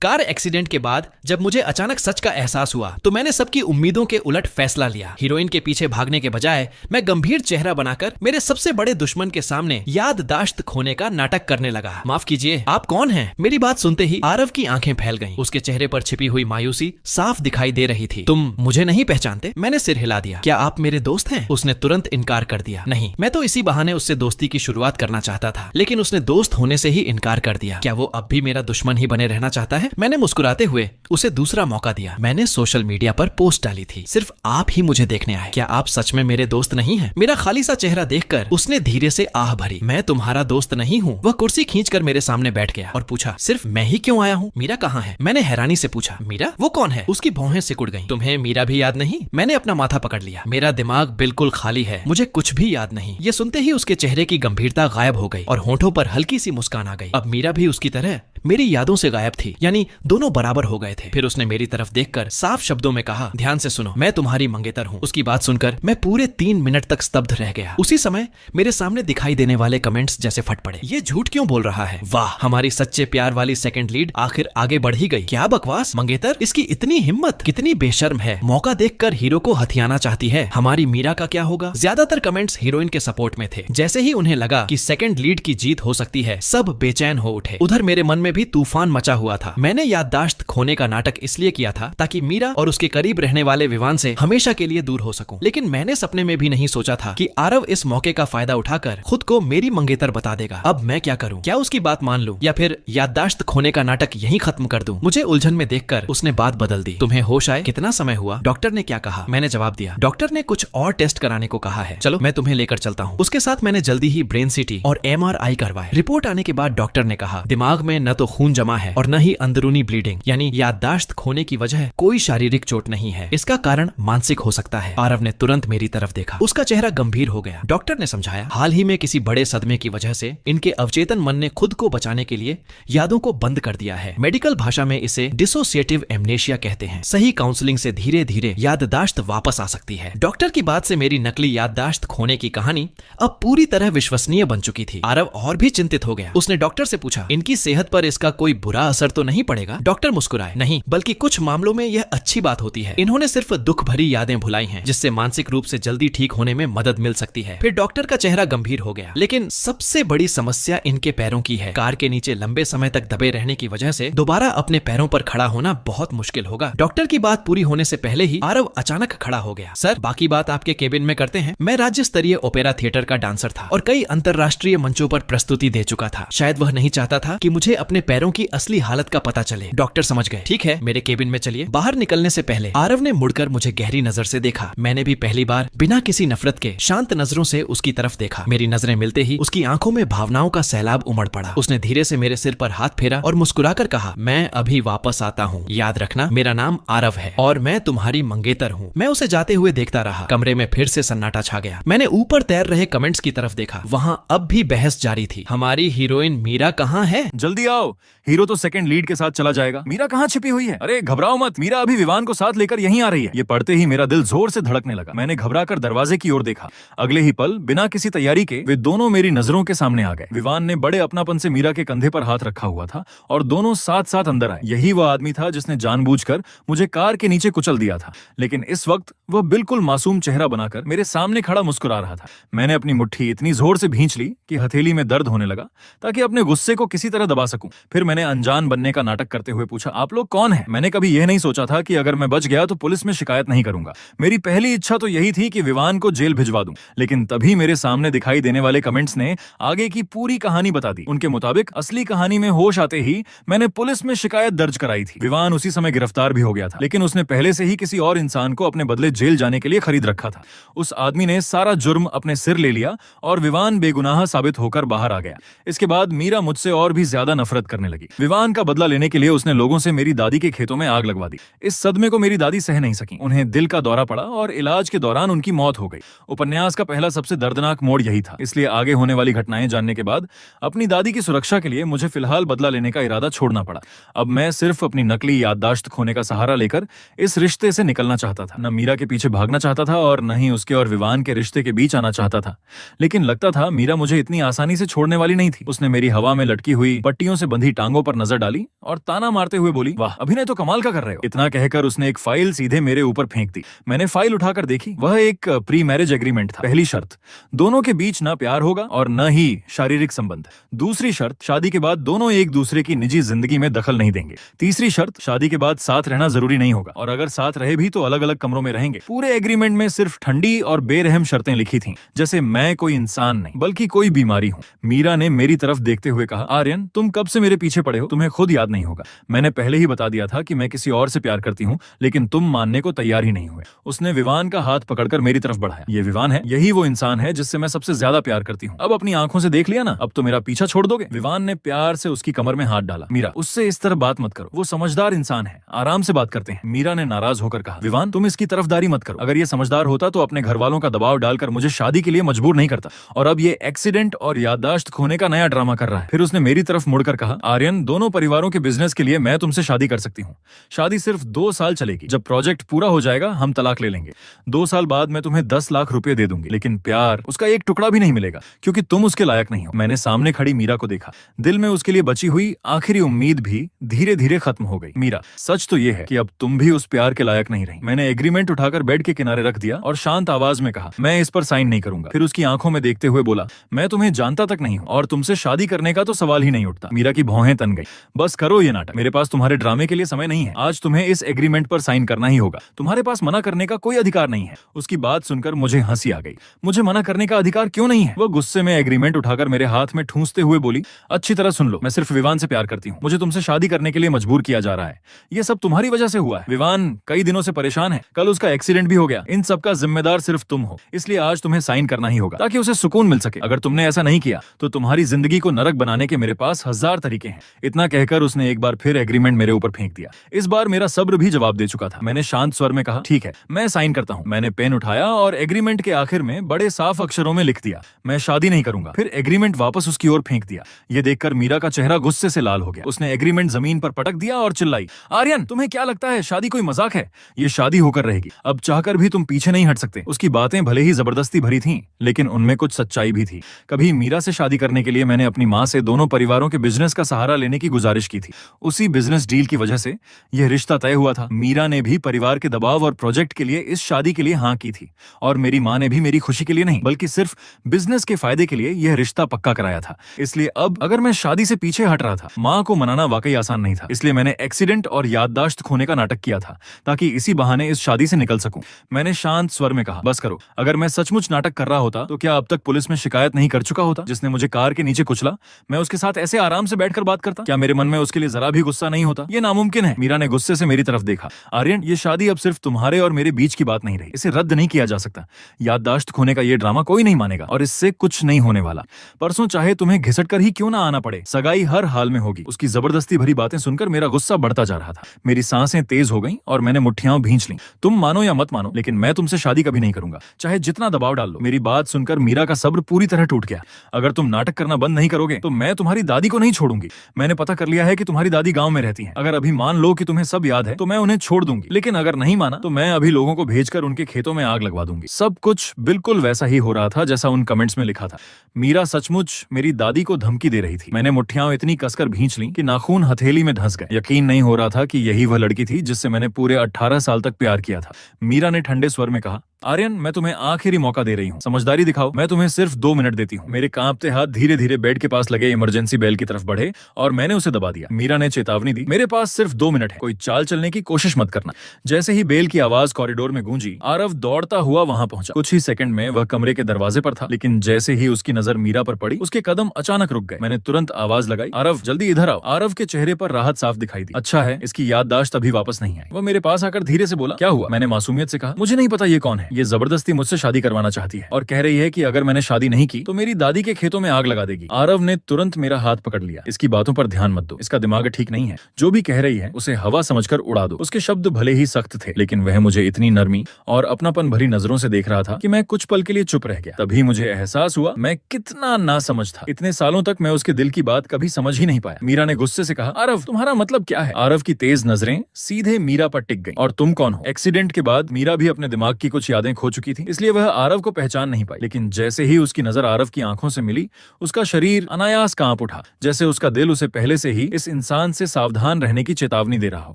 Car accident के बाद जब मुझे अचानक सच का एहसास हुआ तो मैंने सबकी उम्मीदों के उलट फैसला लिया। हीरोइन के पीछे भागने के बजाय मैं गंभीर चेहरा बनाकर मेरे सबसे बड़े दुश्मन के सामने याददाश्त खोने का नाटक करने लगा। माफ कीजिए, आप कौन हैं? मेरी बात सुनते ही आरव की आंखें फैल गईं। उसके चेहरे पर छिपी हुई मायूसी साफ दिखाई दे रही थी। तुम मुझे नहीं पहचानते? मैंने सिर हिला दिया। क्या आप मेरे दोस्त हैं? उसने तुरंत इनकार कर दिया। नहीं, मैं तो इसी बहाने उससे दोस्ती की शुरुआत करना चाहता था, लेकिन उसने दोस्त होने से ही इनकार कर दिया। क्या वो अब भी मेरा दुश्मन ही बने रहना चाहता है? मैंने मुस्कुराते हुए उसे दूसरा मौका दिया। मैंने सोशल मीडिया पर पोस्ट डाली थी, सिर्फ आप ही मुझे देखने आए। क्या आप सच में मेरे दोस्त नहीं हैं? मेरा खाली सा चेहरा देखकर उसने धीरे से आह भरी। मैं तुम्हारा दोस्त नहीं हूँ। वह कुर्सी खींचकर मेरे सामने बैठ गया और पूछा, सिर्फ मैं ही क्यों आया हूँ? मीरा कहाँ है? मैंने हैरानी से पूछा। मीरा? वो कौन है? उसकी भौहें सिकुड़ गईं। तुम्हें मीरा भी याद नहीं? मैंने अपना माथा पकड़ लिया। मेरा दिमाग बिल्कुल खाली है, मुझे कुछ भी याद नहीं। ये सुनते ही उसके चेहरे की गंभीरता गायब हो गई और होंठों पर हल्की सी मुस्कान आ गई। अब मीरा भी उसकी तरह मेरी यादों से गायब थी, यानी दोनों बराबर हो गए थे। फिर उसने मेरी तरफ देखकर साफ शब्दों में कहा, ध्यान से सुनो, मैं तुम्हारी मंगेतर हूँ। उसकी बात सुनकर मैं पूरे 3 मिनट तक स्तब्ध रह गया। उसी समय मेरे सामने दिखाई देने वाले कमेंट्स जैसे फट पड़े। ये झूठ क्यों बोल रहा है? वाह, हमारी सच्चे प्यार वाली सेकंड लीड आखिर आगे बढ़ ही गई। क्या बकवास! मंगेतर, इसकी इतनी हिम्मत, कितनी बेशर्म है। मौका देखकर हीरो को हथियाना चाहती है। हमारी मीरा का क्या होगा? ज्यादातर कमेंट्स हीरोइन के सपोर्ट में थे। जैसे ही उन्हें लगा कि सेकंड लीड की जीत हो सकती है, सब बेचैन हो उठे। उधर मेरे मन में भी तूफान मचा हुआ था। मैंने याददाश्त खोने का नाटक इसलिए किया था ताकि मीरा और उसके करीब रहने वाले विवान से हमेशा के लिए दूर हो सकूं। लेकिन मैंने सपने में भी नहीं सोचा था कि आरव इस मौके का फायदा उठाकर खुद को मेरी मंगेतर बता देगा। अब मैं क्या करूं? क्या उसकी बात मान लूं या फिर याददाश्त खोने का नाटक यहीं खत्म कर दूं? मुझे उलझन में देखकर उसने बात बदल दी। तुम्हें होश आए कितना समय हुआ? डॉक्टर ने क्या कहा? मैंने जवाब दिया, डॉक्टर ने कुछ और टेस्ट कराने को कहा है। चलो मैं तुम्हें लेकर चलता हूँ। उसके साथ मैंने जल्दी ही ब्रेन सिटी और MRI करवाए। रिपोर्ट आने के बाद डॉक्टर ने कहा, दिमाग में न तो खून जमा है और न ही अंदरूनी ब्लीडिंग, यानी याददाश्त खोने की वजह कोई शारीरिक चोट नहीं है। इसका कारण मानसिक हो सकता है। आरव ने तुरंत मेरी तरफ देखा। उसका चेहरा गंभीर हो गया। डॉक्टर ने समझाया, हाल ही में किसी बड़े सदमे की वजह से इनके अवचेतन मन ने खुद को बचाने के लिए यादों को बंद कर दिया है। मेडिकल भाषा में इसे डिसोसिएटिव एमनेशिया कहते हैं। सही काउंसलिंग से धीरे धीरे याददाश्त वापस आ सकती है। डॉक्टर की बात से मेरी नकली याददाश्त खोने की कहानी अब पूरी तरह विश्वसनीय बन चुकी थी। आरव और भी चिंतित हो गया। उसने डॉक्टर से पूछा, इनकी सेहत पर इसका कोई बुरा असर तो नहीं पड़ेगा? डॉक्टर मुस्कुराए, नहीं, बल्कि कुछ मामलों में यह अच्छी बात होती है। इन्होंने सिर्फ दुख भरी यादें भुलाई हैं, जिससे मानसिक रूप से जल्दी ठीक होने में मदद मिल सकती है। फिर डॉक्टर का चेहरा गंभीर हो गया। लेकिन सबसे बड़ी समस्या इनके पैरों की है। कार के नीचे लंबे समय तक दबे रहने की वजह से दोबारा अपने पैरों पर खड़ा होना बहुत मुश्किल होगा। डॉक्टर की बात पूरी होने से पहले ही आरव अचानक खड़ा हो गया। सर, बाकी बात आपके केबिन में करते हैं। मैं राज्य स्तरीय ओपेरा थिएटर का डांसर था और कई अंतरराष्ट्रीय मंचों पर प्रस्तुति दे चुका था। शायद वह नहीं चाहता था कि मुझे अपने पैरों की असली हालत का पता चले। डॉक्टर समझ गए। ठीक है, मेरे केबिन में चलिए। बाहर निकलने से पहले आरव ने मुड़कर मुझे गहरी नजर से देखा। मैंने भी पहली बार बिना किसी नफरत के शांत नजरों से उसकी तरफ देखा। मेरी नजरें मिलते ही उसकी आंखों में भावनाओं का सैलाब उमड़ पड़ा। उसने धीरे से मेरे सिर पर हाथ फेरा और मुस्कुराकर कहा, मैं अभी वापस आता हूँ। याद रखना, मेरा नाम आरव है और मैं तुम्हारी मंगेतर हूँ। मैं उसे जाते हुए देखता रहा। कमरे में फिर से सन्नाटा छा गया। मैंने ऊपर तैर रहे कमेंट्स की तरफ देखा। वहाँ अब भी बहस जारी थी। हमारी हीरोइन मीरा कहाँ है? जल्दी आओ, हीरो तो सेकंड लीड के साथ चला जाएगा। मीरा कहाँ छिपी हुई है? अरे घबराओ मत, मीरा अभी विवान को साथ लेकर यहीं आ रही है। ये पढ़ते ही मेरा दिल जोर से धड़कने लगा। मैंने घबराकर दरवाजे की ओर देखा। अगले ही पल बिना किसी तैयारी के वे दोनों मेरी नजरों के सामने आ गए। विवान ने बड़े अपनापन से मीरा के कंधे पर हाथ रखा हुआ था और दोनों साथ साथ अंदर आए। यही वह आदमी था जिसने जानबूझकर मुझे कार के नीचे कुचल दिया था, लेकिन इस वक्त वह बिल्कुल मासूम चेहरा बनाकर मेरे सामने खड़ा मुस्कुरा रहा था। मैंने अपनी मुट्ठी इतनी जोर से भींच ली कि हथेली में दर्द होने लगा, ताकि अपने गुस्से को किसी तरह दबा सकूं। फिर मैंने अनजान बनने का नाटक करते हुए पूछा, आप लोग कौन हैं? मैंने कभी यह नहीं सोचा था कि अगर मैं बच गया तो पुलिस में शिकायत नहीं करूंगा। मेरी पहली इच्छा तो यही थी कि विवान को जेल भिजवा दूं, लेकिन तभी मेरे सामने दिखाई देने वाले कमेंट्स ने आगे की पूरी कहानी बता दी। उनके मुताबिक असली कहानी में होश आते ही मैंने पुलिस में शिकायत दर्ज कराई थी। विवान उसी समय गिरफ्तार भी हो गया था, लेकिन उसने पहले से ही किसी और इंसान को अपने बदले जेल जाने के लिए खरीद रखा था। उस आदमी ने सारा जुर्म अपने सिर ले लिया और विवान बेगुनाह साबित होकर बाहर आ गया। इसके बाद मीरा मुझसे और भी ज्यादा नफरत करने लगी। विवान का बदला लेने के लिए उसने लोगों से मेरी दादी के खेतों में आग लगवा दी। इस सदमे को मेरी दादी सह नहीं सकी। उन्हें दिल का दौरा पड़ा और इलाज के दौरान उनकी मौत हो गई। उपन्यास का पहला सबसे दर्दनाक मोड़ यही था। इसलिए आगे होने वाली घटनाएं जानने के बाद अपनी दादी की सुरक्षा के लिए मुझे फिलहाल बदला लेने का इरादा छोड़ना पड़ा। अब मैं सिर्फ अपनी नकली याददाश्त खोने का सहारा लेकर इस रिश्ते से निकलना चाहता था। न मीरा के पीछे भागना चाहता था और न ही उसके और विवान के रिश्ते के बीच आना चाहता था। लेकिन लगता था मीरा मुझे इतनी आसानी से छोड़ने वाली नहीं थी। उसने मेरी हवा में लटकी हुई पट्टियों से बंधी टांगों टांगों पर नजर डाली और ताना मारते हुए बोली, वाह अभिनय तो कमाल का कर रहे हो। इतना कहकर उसने एक फाइल सीधे मेरे ऊपर फेंक दी। मैंने फाइल उठाकर देखी, वह एक प्री मैरिज एग्रीमेंट था। पहली शर्त, दोनों के बीच न प्यार होगा और न ही शारीरिक संबंध। दूसरी शर्त, शादी के बाद दोनों एक दूसरे की निजी जिंदगी में दखल नहीं देंगे। तीसरी शर्त, शादी के बाद साथ रहना जरूरी नहीं होगा और अगर साथ रहे भी तो अलग अलग कमरों में रहेंगे। पूरे एग्रीमेंट में सिर्फ ठंडी और बेरहम शर्तें लिखी थीं, जैसे मैं कोई इंसान नहीं बल्कि कोई बीमारी हूँ। मीरा ने मेरी तरफ देखते हुए कहा, आर्यन तुम कब से मेरे पीछे पड़े हो, तुम्हें खुद याद नहीं होगा। मैंने पहले ही बता दिया था कि मैं किसी और से प्यार करती हूँ, लेकिन तुम मानने को तैयार ही नहीं हुए। उसने विवान का हाथ पकड़कर मेरी तरफ बढ़ाया। ये विवान है, यही वो इंसान है जिससे मैं सबसे ज्यादा प्यार करती हूँ। अब अपनी आंखों से देख लिया ना, अब तो मेरा पीछा छोड़ दोगे। विवान ने प्यार से उसकी कमर में हाथ डाला। मीरा, उससे इस तरह बात मत करो, वो समझदार इंसान है, आराम से बात करते हैं। मीरा ने नाराज होकर कहा, विवान तुम इसकी तरफदारी मत करो। अगर ये समझदार होता तो अपने घर वालों का दबाव डालकर मुझे शादी के लिए मजबूर नहीं करता, और अब ये एक्सीडेंट और याददाश्त खोने का नया ड्रामा कर रहा है। फिर उसने मेरी तरफ मुड़कर कहा, आर्यन दोनों परिवारों के बिजनेस के लिए मैं तुमसे शादी कर सकती हूँ। शादी सिर्फ 2 साल चलेगी, जब प्रोजेक्ट पूरा हो जाएगा हम तलाक ले लेंगे। 2 साल बाद मैं तुम्हें 10 लाख रुपए दे दूंगी, लेकिन प्यार उसका एक टुकड़ा भी नहीं मिलेगा, क्योंकि तुम उसके लायक नहीं हो। मैंने सामने खड़ी मीरा को देखा, दिल में उसके लिए बची हुई आखिरी उम्मीद भी धीरे धीरे खत्म हो गई। मीरा, सच तो ये है कि अब तुम भी उस प्यार के लायक नहीं रही। मैंने एग्रीमेंट उठाकर बेड के किनारे रख दिया और शांत आवाज में कहा, मैं इस पर साइन नहीं करूंगा। फिर उसकी आंखों में देखते हुए बोला, मैं तुम्हें जानता तक नहीं हूँ और तुमसे शादी करने का तो सवाल ही नहीं उठता। मीरा की भौहें तन गई। बस करो ये नाटक, मेरे पास तुम्हारे ड्रामे के लिए समय नहीं है। आज तुम्हें इस एग्रीमेंट पर साइन करना ही होगा, तुम्हारे पास मना करने का कोई अधिकार नहीं है। उसकी बात सुनकर मुझे हंसी आ गई। मुझे मना करने का अधिकार क्यों नहीं है? वो गुस्से में एग्रीमेंट उठाकर मेरे हाथ में ठूंसते हुए बोली, अच्छी तरह सुन लो, मैं सिर्फ विवान से प्यार करती हूँ, मुझे तुमसे शादी करने के लिए मजबूर किया जा रहा है। ये सब तुम्हारी वजह से हुआ है। विवान कई दिनों से परेशान है, कल उसका एक्सीडेंट भी हो गया। इन सब का जिम्मेदार सिर्फ तुम हो, इसलिए आज तुम्हें साइन करना ही होगा ताकि उसे सुकून मिल सके। अगर तुमने ऐसा नहीं किया तो तुम्हारी जिंदगी को नरक बनाने के मेरे पास 1000 तरीके हैं। इतना कहकर उसने एक बार फिर एग्रीमेंट मेरे ऊपर फेंक दिया। इस बार मेरा सब्र भी जवाब दे चुका था। मैंने शांत स्वर में कहा, ठीक है, मैं साइन करता हूँ। मैंने पेन उठाया और एग्रीमेंट के आखिर में बड़े साफ अक्षरों में लिख दिया, मैं शादी नहीं करूंगा। फिर एग्रीमेंट वापस उसकी ओर फेंक दिया। ये देखकर मीरा का चेहरा गुस्से से लाल हो गया। उसने एग्रीमेंट जमीन पर पटक दिया और चिल्लाई, आर्यन तुम्हें क्या लगता है शादी कोई मजाक है? ये शादी होकर रहेगी, अब चाहकर भी तुम पीछे नहीं हट सकते। उसकी बातें भले ही जबरदस्ती भरी थीं, लेकिन उनमें कुछ सच्चाई भी थी। कभी मीरा से शादी करने के लिए मैंने अपनी माँ से दोनों परिवारों के बिजनेस का सहारा लेने की गुजारिश की थी। उसी बिजनेस डील की वजह से यह रिश्ता तय हुआ था। मीरा ने भी परिवार के दबाव और प्रोजेक्ट के लिए इस शादी के लिए हाँ की थी, और मेरी माँ ने भी मेरी खुशी के लिए नहीं बल्कि सिर्फ बिजनेस के फायदे के लिए यह रिश्ता पक्का कराया था। इसलिए अब अगर मैं शादी से पीछे हट रहा था, माँ को मनाना वाकई आसान नहीं था। इसलिए मैंने एक्सीडेंट और याददाश्त खोने का नाटक किया था ताकि इसी बहाने इस शादी से निकल सकूं। मैंने शांत स्वर में कहा, बस करो, अगर मैं सचमुच नाटक कर रहा होता तो क्या अब तक पुलिस में शिकायत नहीं कर चुका होता? जिसने मुझे कार के नीचे कुचला, मैं उसके साथ ऐसे आराम से बैठकर बात करता? क्या मेरे मन में उसके लिए जरा भी गुस्सा नहीं होता? ये नामुमकिन है। मीरा ने गुस्से से मेरी तरफ देखा। आर्यन, ये शादी अब सिर्फ तुम्हारे और मेरे बीच की बात नहीं रही, इसे रद्द नहीं किया जा सकता। याददाश्त खोने का ये ड्रामा कोई नहीं मानेगा और इससे कुछ नहीं होने वाला। परसों चाहे तुम्हें घिसट कर ही क्यों ना आना पड़े, सगाई हर हाल में होगी। उसकी जबरदस्ती भरी बातें सुनकर मेरा गुस्सा बढ़ता जा रहा था। मेरी सांसें तेज हो गईं और मैंने मुट्ठियां भींच लीं। तुम मानो या मत मानो, लेकिन मैं तुमसे शादी कभी नहीं करूंगा, चाहे जितना दबाव डाल लो। मेरी बात सुनकर मीरा का सब्र पूरी तरह टूट गया। अगर तुम नाटक करना बंद नहीं करोगे तो मैं तुम्हारी दादी को नहीं छोड़ूंगी। मैंने पता कर लिया है कि तुम्हारी दादी गांव में रहती हैं। अगर अभी मान लो कि तुम्हें सब याद है तो मैं उन्हें छोड़ दूंगी, लेकिन अगर नहीं माना तो मैं अभी लोगों को भेजकर उनके खेतों में आग लगवा दूंगी। सब कुछ बिल्कुल वैसा ही हो रहा था जैसा उन कमेंट्स में लिखा था। मीरा सचमुच मेरी दादी को धमकी दे रही थी। मैंने मुट्ठियां इतनी कसकर भींच ली कि नाखून हथेली में धंस गए। यकीन नहीं हो रहा था कि यही वह लड़की थी जिससे मैंने पूरे 18 साल तक प्यार किया था। मीरा ने ठंडे स्वर में कहा, आर्यन, मैं तुम्हें आखिरी मौका दे रही हूँ, समझदारी दिखाओ। मैं तुम्हें सिर्फ 2 मिनट देती हूँ। मेरे कांपते हाथ धीरे धीरे बेड के पास लगे इमरजेंसी बेल की तरफ बढ़े और मैंने उसे दबा दिया। मीरा ने चेतावनी दी, मेरे पास सिर्फ 2 मिनट है, कोई चाल चलने की कोशिश मत करना। जैसे ही बेल की आवाज कॉरिडोर में गूंजी, आरव दौड़ता हुआ वहां पहुंचा। कुछ ही सेकंड में वह कमरे के दरवाजे पर था, लेकिन जैसे ही उसकी नजर मीरा पर पड़ी, उसके कदम अचानक रुक गए। मैंने तुरंत आवाज लगाई, आरव जल्दी इधर आओ। आरव के चेहरे पर राहत साफ दिखाई दी। अच्छा है, इसकी याददाश्त अभी वापस नहीं आई। वह मेरे पास आकर धीरे से बोला, क्या हुआ? मैंने मासूमियत से कहा, मुझे नहीं पता ये कौन है। ये जबरदस्ती मुझसे शादी करवाना चाहती है और कह रही है कि अगर मैंने शादी नहीं की तो मेरी दादी के खेतों में आग लगा देगी। आरव ने तुरंत मेरा हाथ पकड़ लिया। इसकी बातों पर ध्यान मत दो, इसका दिमाग ठीक नहीं है। जो भी कह रही है उसे हवा समझकर उड़ा दो। उसके शब्द भले ही सख्त थे, लेकिन वह मुझे इतनी नरमी और अपनापन भरी नजरों से देख रहा था कि मैं कुछ पल के लिए चुप रह गया। तभी मुझे एहसास हुआ मैं कितना नासमझ था। इतने सालों तक मैं उसके दिल की बात कभी समझ ही नहीं पाया। मीरा ने गुस्से से कहा, आरव तुम्हारा मतलब क्या है? आरव की तेज नजरें सीधे मीरा पर टिक गईं। और तुम कौन हो? एक्सीडेंट के बाद मीरा भी अपने दिमाग की कुछ यादें खो चुकी थी, इसलिए वह आरव को पहचान नहीं पाई। लेकिन जैसे ही उसकी नजर आरव की आंखों से मिली, उसका शरीर अनायास कांप उठा, जैसे उसका दिल उसे पहले से ही इस इंसान से सावधान रहने की चेतावनी दे रहा हो।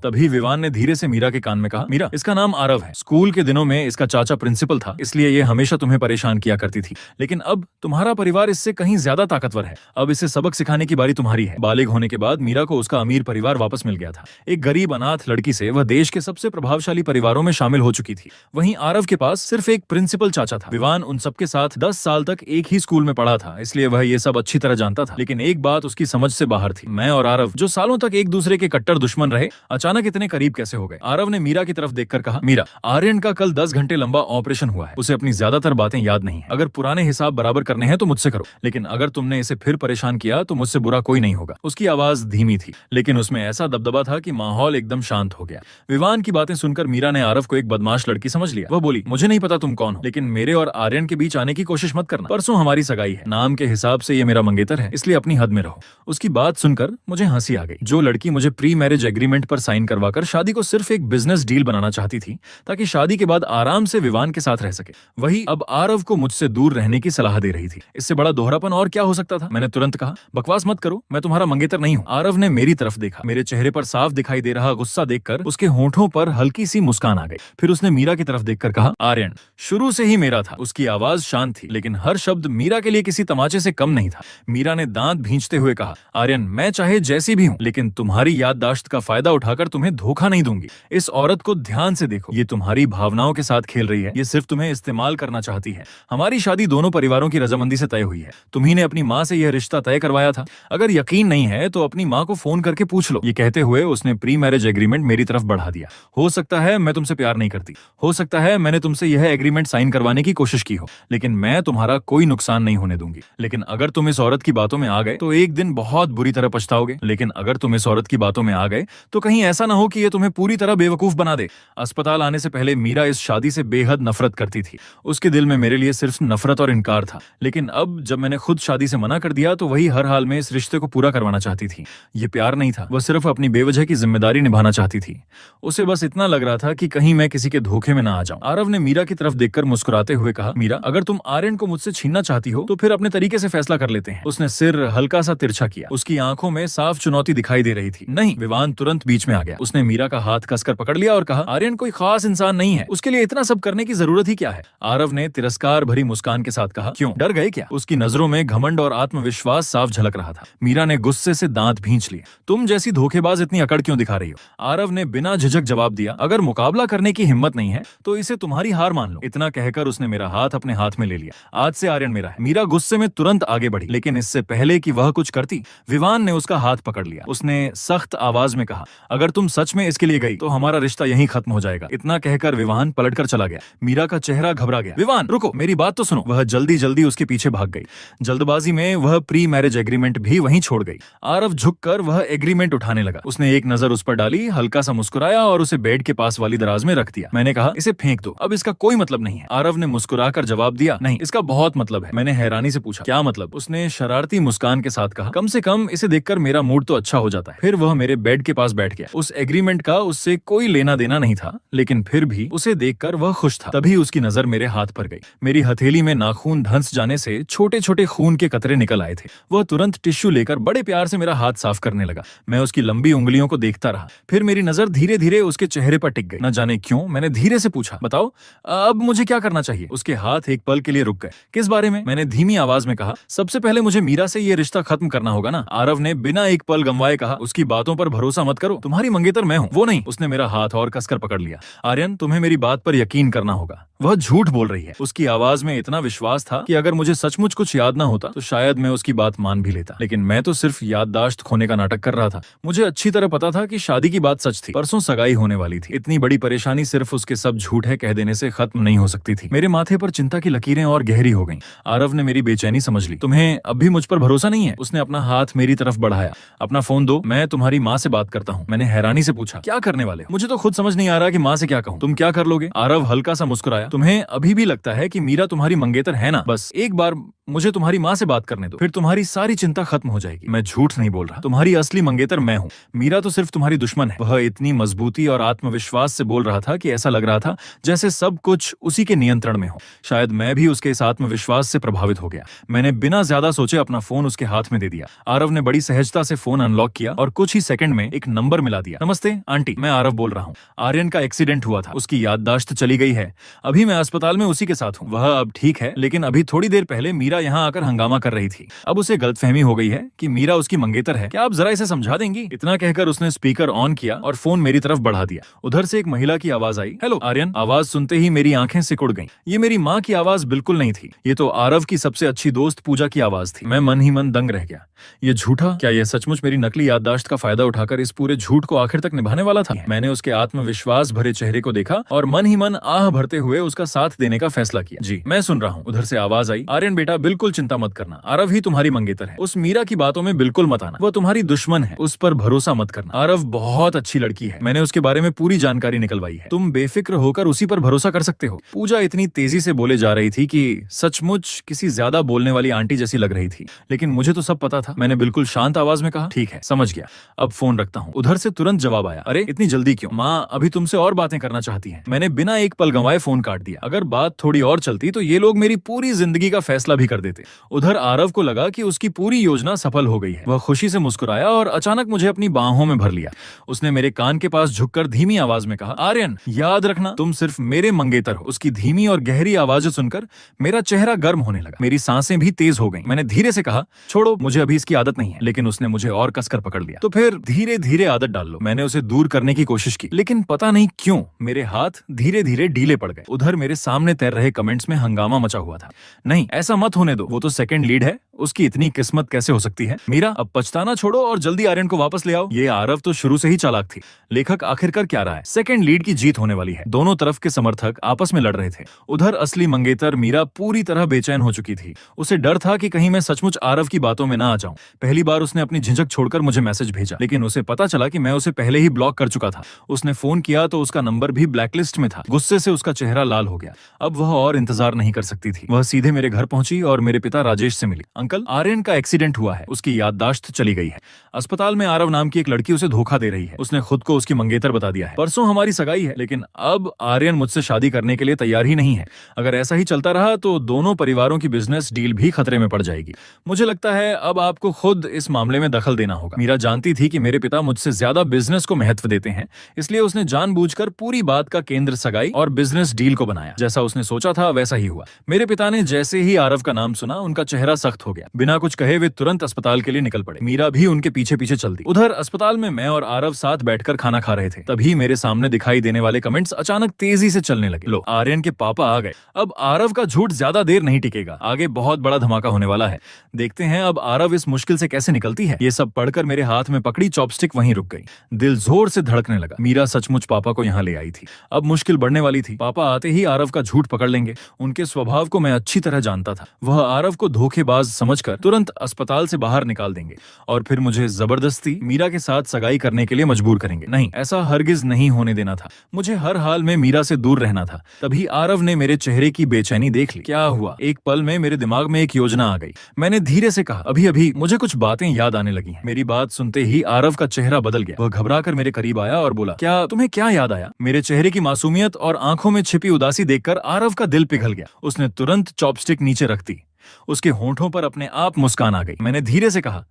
तभी विवान ने धीरे से मीरा के कान में कहा, मीरा, इसका नाम आरव है। स्कूल के दिनों में इसका चाचा प्रिंसिपल था, इसलिए ये हमेशा तुम्हें परेशान किया करती थी, लेकिन अब तुम्हारा परिवार इससे कहीं ज्यादा ताकतवर है। अब इसे सबक सिखाने की बारी तुम्हारी है। बालिग होने के बाद मीरा को उसका अमीर परिवार वापस मिल गया था। एक गरीब अनाथ लड़की से वह देश के सबसे प्रभावशाली परिवारों में शामिल हो चुकी थी। वहीं आरव के पास सिर्फ एक प्रिंसिपल चाचा था। विवान उन सबके साथ 10 साल तक एक ही स्कूल में पढ़ा था, इसलिए वह ये सब अच्छी तरह जानता था। लेकिन एक बात उसकी समझ से बाहर थी। मैं और आरव, जो सालों तक एक दूसरे के कट्टर दुश्मन रहे, अचानक इतने करीब कैसे हो गए? आरव ने मीरा की तरफ देखकर कहा, मीरा, आर्यन का कल 10 घंटे लंबा ऑपरेशन हुआ है। उसे अपनी ज्यादातर बातें याद नहीं है। अगर पुराने हिसाब बराबर करने हैं तो मुझसे करो, लेकिन अगर तुमने इसे फिर परेशान किया तो मुझसे बुरा कोई नहीं होगा। उसकी आवाज धीमी थी, लेकिन उसमें ऐसा दबदबा था कि माहौल एकदम शांत हो गया। विवान की बातें सुनकर मीरा ने आरव को एक बदमाश लड़की समझ लिया। वह बोली, मुझे नहीं पता तुम कौन हो, लेकिन मेरे और आर्यन के बीच आने की कोशिश मत करना। परसों हमारी सगाई है। नाम के हिसाब से ये मेरा मंगेतर है, इसलिए अपनी हद में रहो। उसकी बात सुनकर मुझे हंसी आ गई। जो लड़की मुझे प्री मैरिज एग्रीमेंट पर साइन करवाकर शादी को सिर्फ एक बिजनेस डील बनाना चाहती थी, ताकि शादी के बाद आराम से विवान के साथ रह सके, वही अब आरव को मुझसे दूर रहने की सलाह दे रही थी। इससे बड़ा दोहरापन और क्या हो सकता था? मैंने तुरंत कहा, बकवास मत करो, मैं तुम्हारा मंगेतर नहीं हूँ। आरव ने मेरी तरफ देखा। मेरे चेहरे पर साफ दिखाई दे रहा गुस्सा देखकर उसके होंठों पर हल्की सी मुस्कान आ गई। फिर उसने मीरा की तरफ देखकर कहा, आर्यन शुरू से ही मेरा था। उसकी आवाज शांत थी, लेकिन हर शब्द मीरा के लिए किसी तमाचे से कम नहीं था। मीरा ने दांत भींचते हुए कहा, आर्यन, मैं चाहे जैसी भी हूँ, लेकिन तुम्हारी याददाश्त का फायदा उठाकर तुम्हें धोखा नहीं दूंगी। इस औरत को ध्यान से देखो, ये तुम्हारी भावनाओं के साथ खेल रही है। ये सिर्फ तुम्हें इस्तेमाल करना चाहती है। हमारी शादी दोनों परिवारों की रजामंदी से तय हुई है। तुम्ही ने अपनी माँ से यह रिश्ता तय करवाया था। अगर यकीन नहीं है तो अपनी माँ को फोन करके पूछ लो। ये कहते हुए उसने प्री मैरिज एग्रीमेंट मेरी तरफ बढ़ा दिया। हो सकता है मैं तुमसे प्यार नहीं करती, हो सकता है मैंने तुमसे यह एग्रीमेंट साइन करवाने की कोशिश की हो, लेकिन मैं तुम्हारा कोई नुकसान नहीं होने दूंगी। लेकिन अगर तुम इस औरत की बातों में आ गए तो एक दिन बहुत बुरी तरह पछताओगे। लेकिन अगर तुम इस औरत की बातों में आ गए तो कहीं ऐसा ना हो कि ये तुम्हें पूरी तरह बेवकूफ बना दे। अस्पताल आने से पहले मीरा इस शादी से बेहद नफरत करती थी। उसके दिल में मेरे लिए सिर्फ नफरत और इनकार था। लेकिन अब जब मैंने खुद शादी से मना कर दिया तो वही हर हाल में इस रिश्ते को पूरा करवाना चाहती थी। ये प्यार नहीं था, वह सिर्फ अपनी बेवजह की जिम्मेदारी निभाना चाहती थी। उसे बस इतना लग रहा था कि कहीं मैं किसी के धोखे में ना आ जाऊं। आरव ने मीरा की तरफ देखकर मुस्कुराते हुए कहा, मीरा, अगर तुम आर्यन को मुझसे छीनना चाहती हो तो फिर अपने तरीके से फैसला कर लेते हैं। उसने सिर हल्का सा तिरछा किया। उसकी आंखों में साफ चुनौती दिखाई दे रही थी। नहीं, विवान तुरंत बीच में आ गया। उसने मीरा का हाथ कसकर पकड़ लिया और कहा, आर्यन कोई खास इंसान नहीं है, उसके लिए इतना सब करने की जरूरत ही क्या है? आरव ने तिरस्कार भरी मुस्कान के साथ कहा, क्यों, डर गए क्या? उसकी नजरों में घमंड और आत्मविश्वास साफ झलक रहा था। मीरा ने गुस्से से दांत भींच लिए। तुम जैसी धोखेबाज इतनी अकड़ क्यों दिखा रही हो? आरव ने बिना झिझक जवाब दिया, अगर मुकाबला करने की हिम्मत नहीं है तो इसे तुम्हारी हार मान लो। इतना कहकर उसने मेरा हाथ अपने हाथ में ले लिया। आज से आर्यन मेरा है। मीरा गुस्से में तुरंत आगे बढ़ी, लेकिन इससे पहले कि वह कुछ करती, विवान ने उसका हाथ पकड़ लिया। उसने सख्त आवाज में कहा, अगर तुम सच में इसके लिए गई तो हमारा रिश्ता यहीं खत्म हो जाएगा। इतना कहकर विवान पलटकर चला गया। मीरा का चेहरा घबरा गया। विवान, रुको, मेरी बात तो सुनो। वह जल्दी जल्दी उसके पीछे भाग गई। जल्दबाजी में वह प्री मैरिज एग्रीमेंट भी वहीं छोड़ गई। आरव झुककर वह एग्रीमेंट उठाने लगा। उसने एक नजर उस पर डाली, हल्का सा मुस्कुराया और उसे बेड के पास वाली दराज में रख दिया। मैंने कहा, इसे फेंक दो, अब इसका कोई मतलब नहीं है। आरव ने मुस्कुराकर जवाब दिया, नहीं, इसका बहुत मतलब है। मैंने हैरानी से पूछा, क्या मतलब? उसने शरारती मुस्कान के साथ कहा, कम से कम इसे देखकर मेरा मूड तो अच्छा हो जाता है। फिर वह मेरे बेड के पास बैठ गया। उस एग्रीमेंट का उससे कोई लेना देना नहीं था, लेकिन फिर भी उसे देखकर वह खुश था। तभी उसकी नजर मेरे हाथ पर गई। मेरी हथेली में नाखून धंस जाने से छोटे छोटे खून के कतरे निकल आए थे। वह तुरंत टिश्यू लेकर बड़े प्यार से मेरा हाथ साफ करने लगा। मैं उसकी लंबी उंगलियों को देखता रहा। फिर मेरी नजर धीरे धीरे उसके चेहरे पर टिक गई। न जाने क्यों मैंने धीरे से पूछा, बताओ अब मुझे क्या करना चाहिए? उसके हाथ एक पल के लिए रुक गए। किस बारे में? मैंने धीमी आवाज में कहा, सबसे पहले मुझे मीरा से ये रिश्ता खत्म करना होगा ना। आरव ने बिना एक पल गंवाए कहा, उसकी बातों पर भरोसा मत करो, तुम्हारी मंगेतर मैं हूँ, वो नहीं। उसने मेरा हाथ और कसकर पकड़ लिया। आर्यन, तुम्हें मेरी बात पर यकीन करना होगा, वह झूठ बोल रही है। उसकी आवाज में इतना विश्वास था कि अगर मुझे सचमुच कुछ याद ना होता तो शायद मैं उसकी बात मान भी लेता। लेकिन मैं तो सिर्फ याददाश्त खोने का नाटक कर रहा था। मुझे अच्छी तरह पता था कि शादी की बात सच थी, परसों सगाई होने वाली थी। इतनी बड़ी परेशानी सिर्फ उसके सब झूठ है कह देने से खत्म नहीं हो सकती थी। मेरे माथे पर चिंता की लकीरें और गहरी हो गईं। आरव ने मेरी बेचैनी समझ ली। तुम्हें अब भी मुझ पर भरोसा नहीं है? उसने अपना हाथ मेरी तरफ बढ़ाया। अपना फोन दो, मैं तुम्हारी माँ से बात करता हूँ। मैंने हैरानी से पूछा, क्या करने वाले हो? मुझे तो खुद समझ नहीं आ रहा कि माँ से क्या कहूँ। तुम क्या कर लोगे? आरव हल्का सा मुस्कुराया। तुम्हें अभी भी लगता है कि मीरा तुम्हारी मंगेतर है ना? बस एक बार मुझे तुम्हारी माँ से बात करने दो, फिर तुम्हारी सारी चिंता खत्म हो जाएगी। मैं झूठ नहीं बोल रहा, तुम्हारी असली मंगेतर मैं हूँ। मीरा तो सिर्फ तुम्हारी दुश्मन है। वह इतनी मजबूती और आत्मविश्वास से बोल रहा था कि ऐसा लग रहा था जैसे सब कुछ उसी के नियंत्रण में हो। शायद मैं भी उसके इस आत्मविश्वास से प्रभावित हो गया। मैंने बिना ज्यादा सोचे अपना फोन उसके हाथ में दे दिया। आरव ने बड़ी सहजता से फोन अनलॉक किया और कुछ ही सेकंड में एक नंबर मिला दिया। नमस्ते आंटी, मैं आरव बोल रहा हूँ। आर्यन का एक्सीडेंट हुआ था, उसकी याददाश्त चली गई है। अभी मैं अस्पताल में उसी के साथ हूँ। वह अब ठीक है, लेकिन अभी थोड़ी देर पहले मीरा यहाँ आकर हंगामा कर रही थी। अब उसे गलतफहमी हो गई है कि मीरा उसकी मंगेतर है। क्या आप जरा इसे समझा देंगी? इतना कहकर उसने स्पीकर ऑन किया और फोन मेरी तरफ बढ़ा दिया। उधर से एक महिला की आवाज आई, हेलो आर्यन। आवाज सुनते ही मेरी आंखें सिकुड़ गईं। ये मेरी माँ की आवाज बिल्कुल नहीं थी। ये तो आरव की सबसे अच्छी दोस्त पूजा की आवाज थी। मैं मन ही मन दंग रह गया। ये झूठा, क्या यह सचमुच मेरी नकली याददाश्त का फायदा उठाकर इस पूरे झूठ को आखिर तक निभाने वाला था? मैंने उसके आत्मविश्वास भरे चेहरे को देखा और मन ही मन आह भरते हुए उसका साथ देने का फैसला किया। जी मैं सुन रहा हूँ। उधर से आवाज आई, आर्यन बेटा बिल्कुल चिंता मत करना, आरव ही तुम्हारी मंगेतर है। उस मीरा की बातों में बिल्कुल मत आना, वो तुम्हारी दुश्मन है, उस पर भरोसा मत करना। आरव बहुत अच्छी लड़की है, मैंने उसके बारे में पूरी जानकारी निकलवाई है। तुम बेफिक्र होकर उसी पर भरोसा कर सकते हो। पूजा इतनी तेजी से बोले जा रही थी कि सचमुच किसी ज्यादा बोलने वाली आंटी जैसी लग रही थी, लेकिन मुझे तो सब पता था। मैंने बिल्कुल शांत आवाज में कहा, ठीक है समझ गया, अब फोन रखता हूँ। उधर से तुरंत जवाब आया, अरे इतनी जल्दी क्यों? माँ अभी तुमसे और बातें करना चाहती हैं। मैंने बिना एक पल गंवाए फोन काट दिया। अगर बात थोड़ी और चलती तो ये लोग मेरी पूरी जिंदगी का फैसला भी कर देते। उधर आरव को लगा कि उसकी पूरी योजना सफल हो गई है। वह खुशी से मुस्कुराया और अचानक मुझे अपनी बाहों में भर लिया। उसने मेरे कान के पास झुककर धीमी आवाज में कहा, आर्यन याद रखना तुम सिर्फ मेरे मंगेतर हो। उसकी धीमी और गहरी आवाज सुनकर मेरा चेहरा गर्म होने लगा, मेरी सांसें भी तेज हो गईं। मैंने धीरे से कहा, छोड़ो मुझे अभी इसकी आदत नहीं है। लेकिन उसने मुझे और कसकर पकड़ लिया। तो फिर धीरे धीरे आदत डाल लो। मैंने उसे दूर करने की कोशिश की, लेकिन पता नहीं क्यों मेरे हाथ धीरे धीरे ढीले पड़ गए। उधर मेरे सामने तैर रहे कमेंट्स में हंगामा मचा हुआ था, नहीं ऐसा मत होने दो, वो तो सेकंड लीड है, उसकी इतनी किस्मत कैसे हो सकती है? मीरा अब पछताना छोड़ो और जल्दी आर्यन को वापस ले आओ। ये आरव तो शुरू से ही चालाक थी। लेखक आखिरकार क्या रहा है? सेकंड लीड की जीत होने वाली है। दोनों तरफ के समर्थक आपस में लड़ रहे थे। उधर असली मंगेतर मीरा पूरी तरह बेचैन हो चुकी थी। उसे डर था कि कहीं मैं सचमुच आरव की बातों में ना आ जाऊं। पहली बार उसने अपनी झिझक छोड़कर मुझे मैसेज भेजा, लेकिन उसे पता चला कि मैं उसे पहले ही ब्लॉक कर चुका था। उसने फोन किया तो उसका नंबर भी ब्लैकलिस्ट में था। गुस्से से उसका चेहरा लाल हो गया। अब वह और इंतजार नहीं कर सकती थी। वह सीधे मेरे घर पहुंची और मेरे पिता राजेश से मिली। अंकल आर्यन का एक्सीडेंट हुआ है, उसकी याददाश्त चली गई है। अस्पताल में आरव नाम की एक लड़की उसे धोखा दे रही है। उसने खुद को उसकी मंगेतर बता दिया है। परसों हमारी सगाई है, लेकिन अब आर्यन मुझसे शादी करने के लिए तैयार ही नहीं है। अगर ऐसा ही चलता रहा तो दोनों परिवारों की बिजनेस डील भी खतरे में पड़ जाएगी। मुझे लगता है अब आपको खुद इस मामले में दखल देना होगा। मीरा जानती थी कि मेरे पिता मुझसे ज्यादा बिजनेस को महत्व देते हैं, इसलिए उसने जानबूझकर पूरी बात का केंद्र सगाई और बिजनेस डील को बनाया। जैसा उसने सोचा था वैसा ही हुआ। मेरे पिता ने जैसे ही आरव का नाम सुना उनका चेहरा सख्त हो गया। बिना कुछ कहे वे तुरंत अस्पताल के लिए निकल पड़े। मीरा भी उनके पीछे पीछे चल दी। उधर अस्पताल में मैं और आरव साथ बैठकर खाना खा रहे थे। तभी मेरे सामने दिखाई देने वाले कमेंट्स अचानक तेजी से चलने लगे। लो आर्यन के पापा आ गए। अब आरव का झूठ ज्यादा देर नहीं टिकेगा, आगे बहुत बड़ा धमाका होने वाला है। देखते हैं अब आरव इस मुश्किल से कैसे निकलती है। ये सब पढ़कर मेरे हाथ में पकड़ी चॉपस्टिक वहीं रुक गई। दिल जोर से धड़कने लगा। मीरा सचमुच पापा को यहाँ ले आई थी। अब मुश्किल बढ़ने वाली थी। पापा आते ही आरव का झूठ पकड़ लेंगे। उनके स्वभाव को मैं अच्छी तरह जानता था। वह आरव को धोखेबाज समझकर तुरंत अस्पताल से बाहर निकाल देंगे और फिर मुझे जबरदस्ती मीरा के साथ सगाई करने के लिए मजबूर करेंगे। नहीं, ऐसा हरगिज नहीं होने देना था। मुझे हर हाल में मीरा से दूर रहना था। तभी आरव ने मेरे चेहरे की बेचैनी देख ली। क्या हुआ? एक पल में मेरे दिमाग में एक योजना आ गई। मैंने धीरे से कहा, अभी अभी मुझे कुछ बातें याद आने लगी हैं। मेरी बात सुनते ही आरव का चेहरा बदल गया। वह घबराकर मेरे करीब आया और बोला, क्या तुम्हें क्या याद आया? मेरे चेहरे की मासूमियत और आंखों में छिपी उदासी देखकर आरव का दिल पिघल गया। उसने तुरंत चॉपस्टिक नीचे रख दी। उसके होंठों पर अपने आप मुस्कान आ गई। मैंने धीरे से कहा,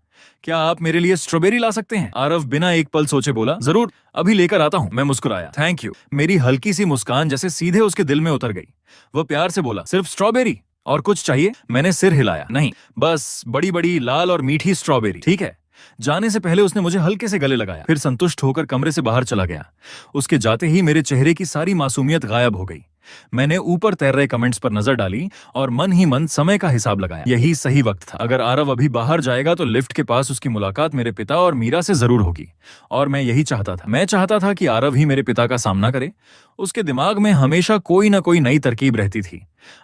क्या आप मेरे लिए स्ट्रॉबेरी ला सकते हैं? आरव बिना एक पल सोचे बोला, जरूर, अभी लेकर आता हूँ। मैं मुस्कुराया, थैंक यू। मेरी हल्की सी मुस्कान जैसे सीधे उसके दिल में उतर गई। वह प्यार से बोला, सिर्फ स्ट्रॉबेरी? और कुछ चाहिए? मैंने सिर हिलाया, नहीं, बस बड़ी बड़ी लाल और मीठी स्ट्रॉबेरी। ठीक है। जाने से पहले उसने मुझे हल्के से गले लगाया, फिर संतुष्ट होकर कमरे से बाहर चला गया। उसके जाते ही मेरे चेहरे की सारी मासूमियत गायब हो गई। मैंने ऊपर तैर रहे कमेंट्स पर नजर डाली और मन ही मन समय का हिसाब लगाया। यही सही वक्त था। अगर आरव अभी बाहर जाएगा तो लिफ्ट के पास उसकी मुलाकात मेरे पिता और मीरा से जरूर होगी। और मैं यही चाहता था। मैं चाहता था कि आरव ही मेरे पिता का सामना करे। उसके दिमाग में हमेशा कोई ना कोई नई तरकीब रहती थी।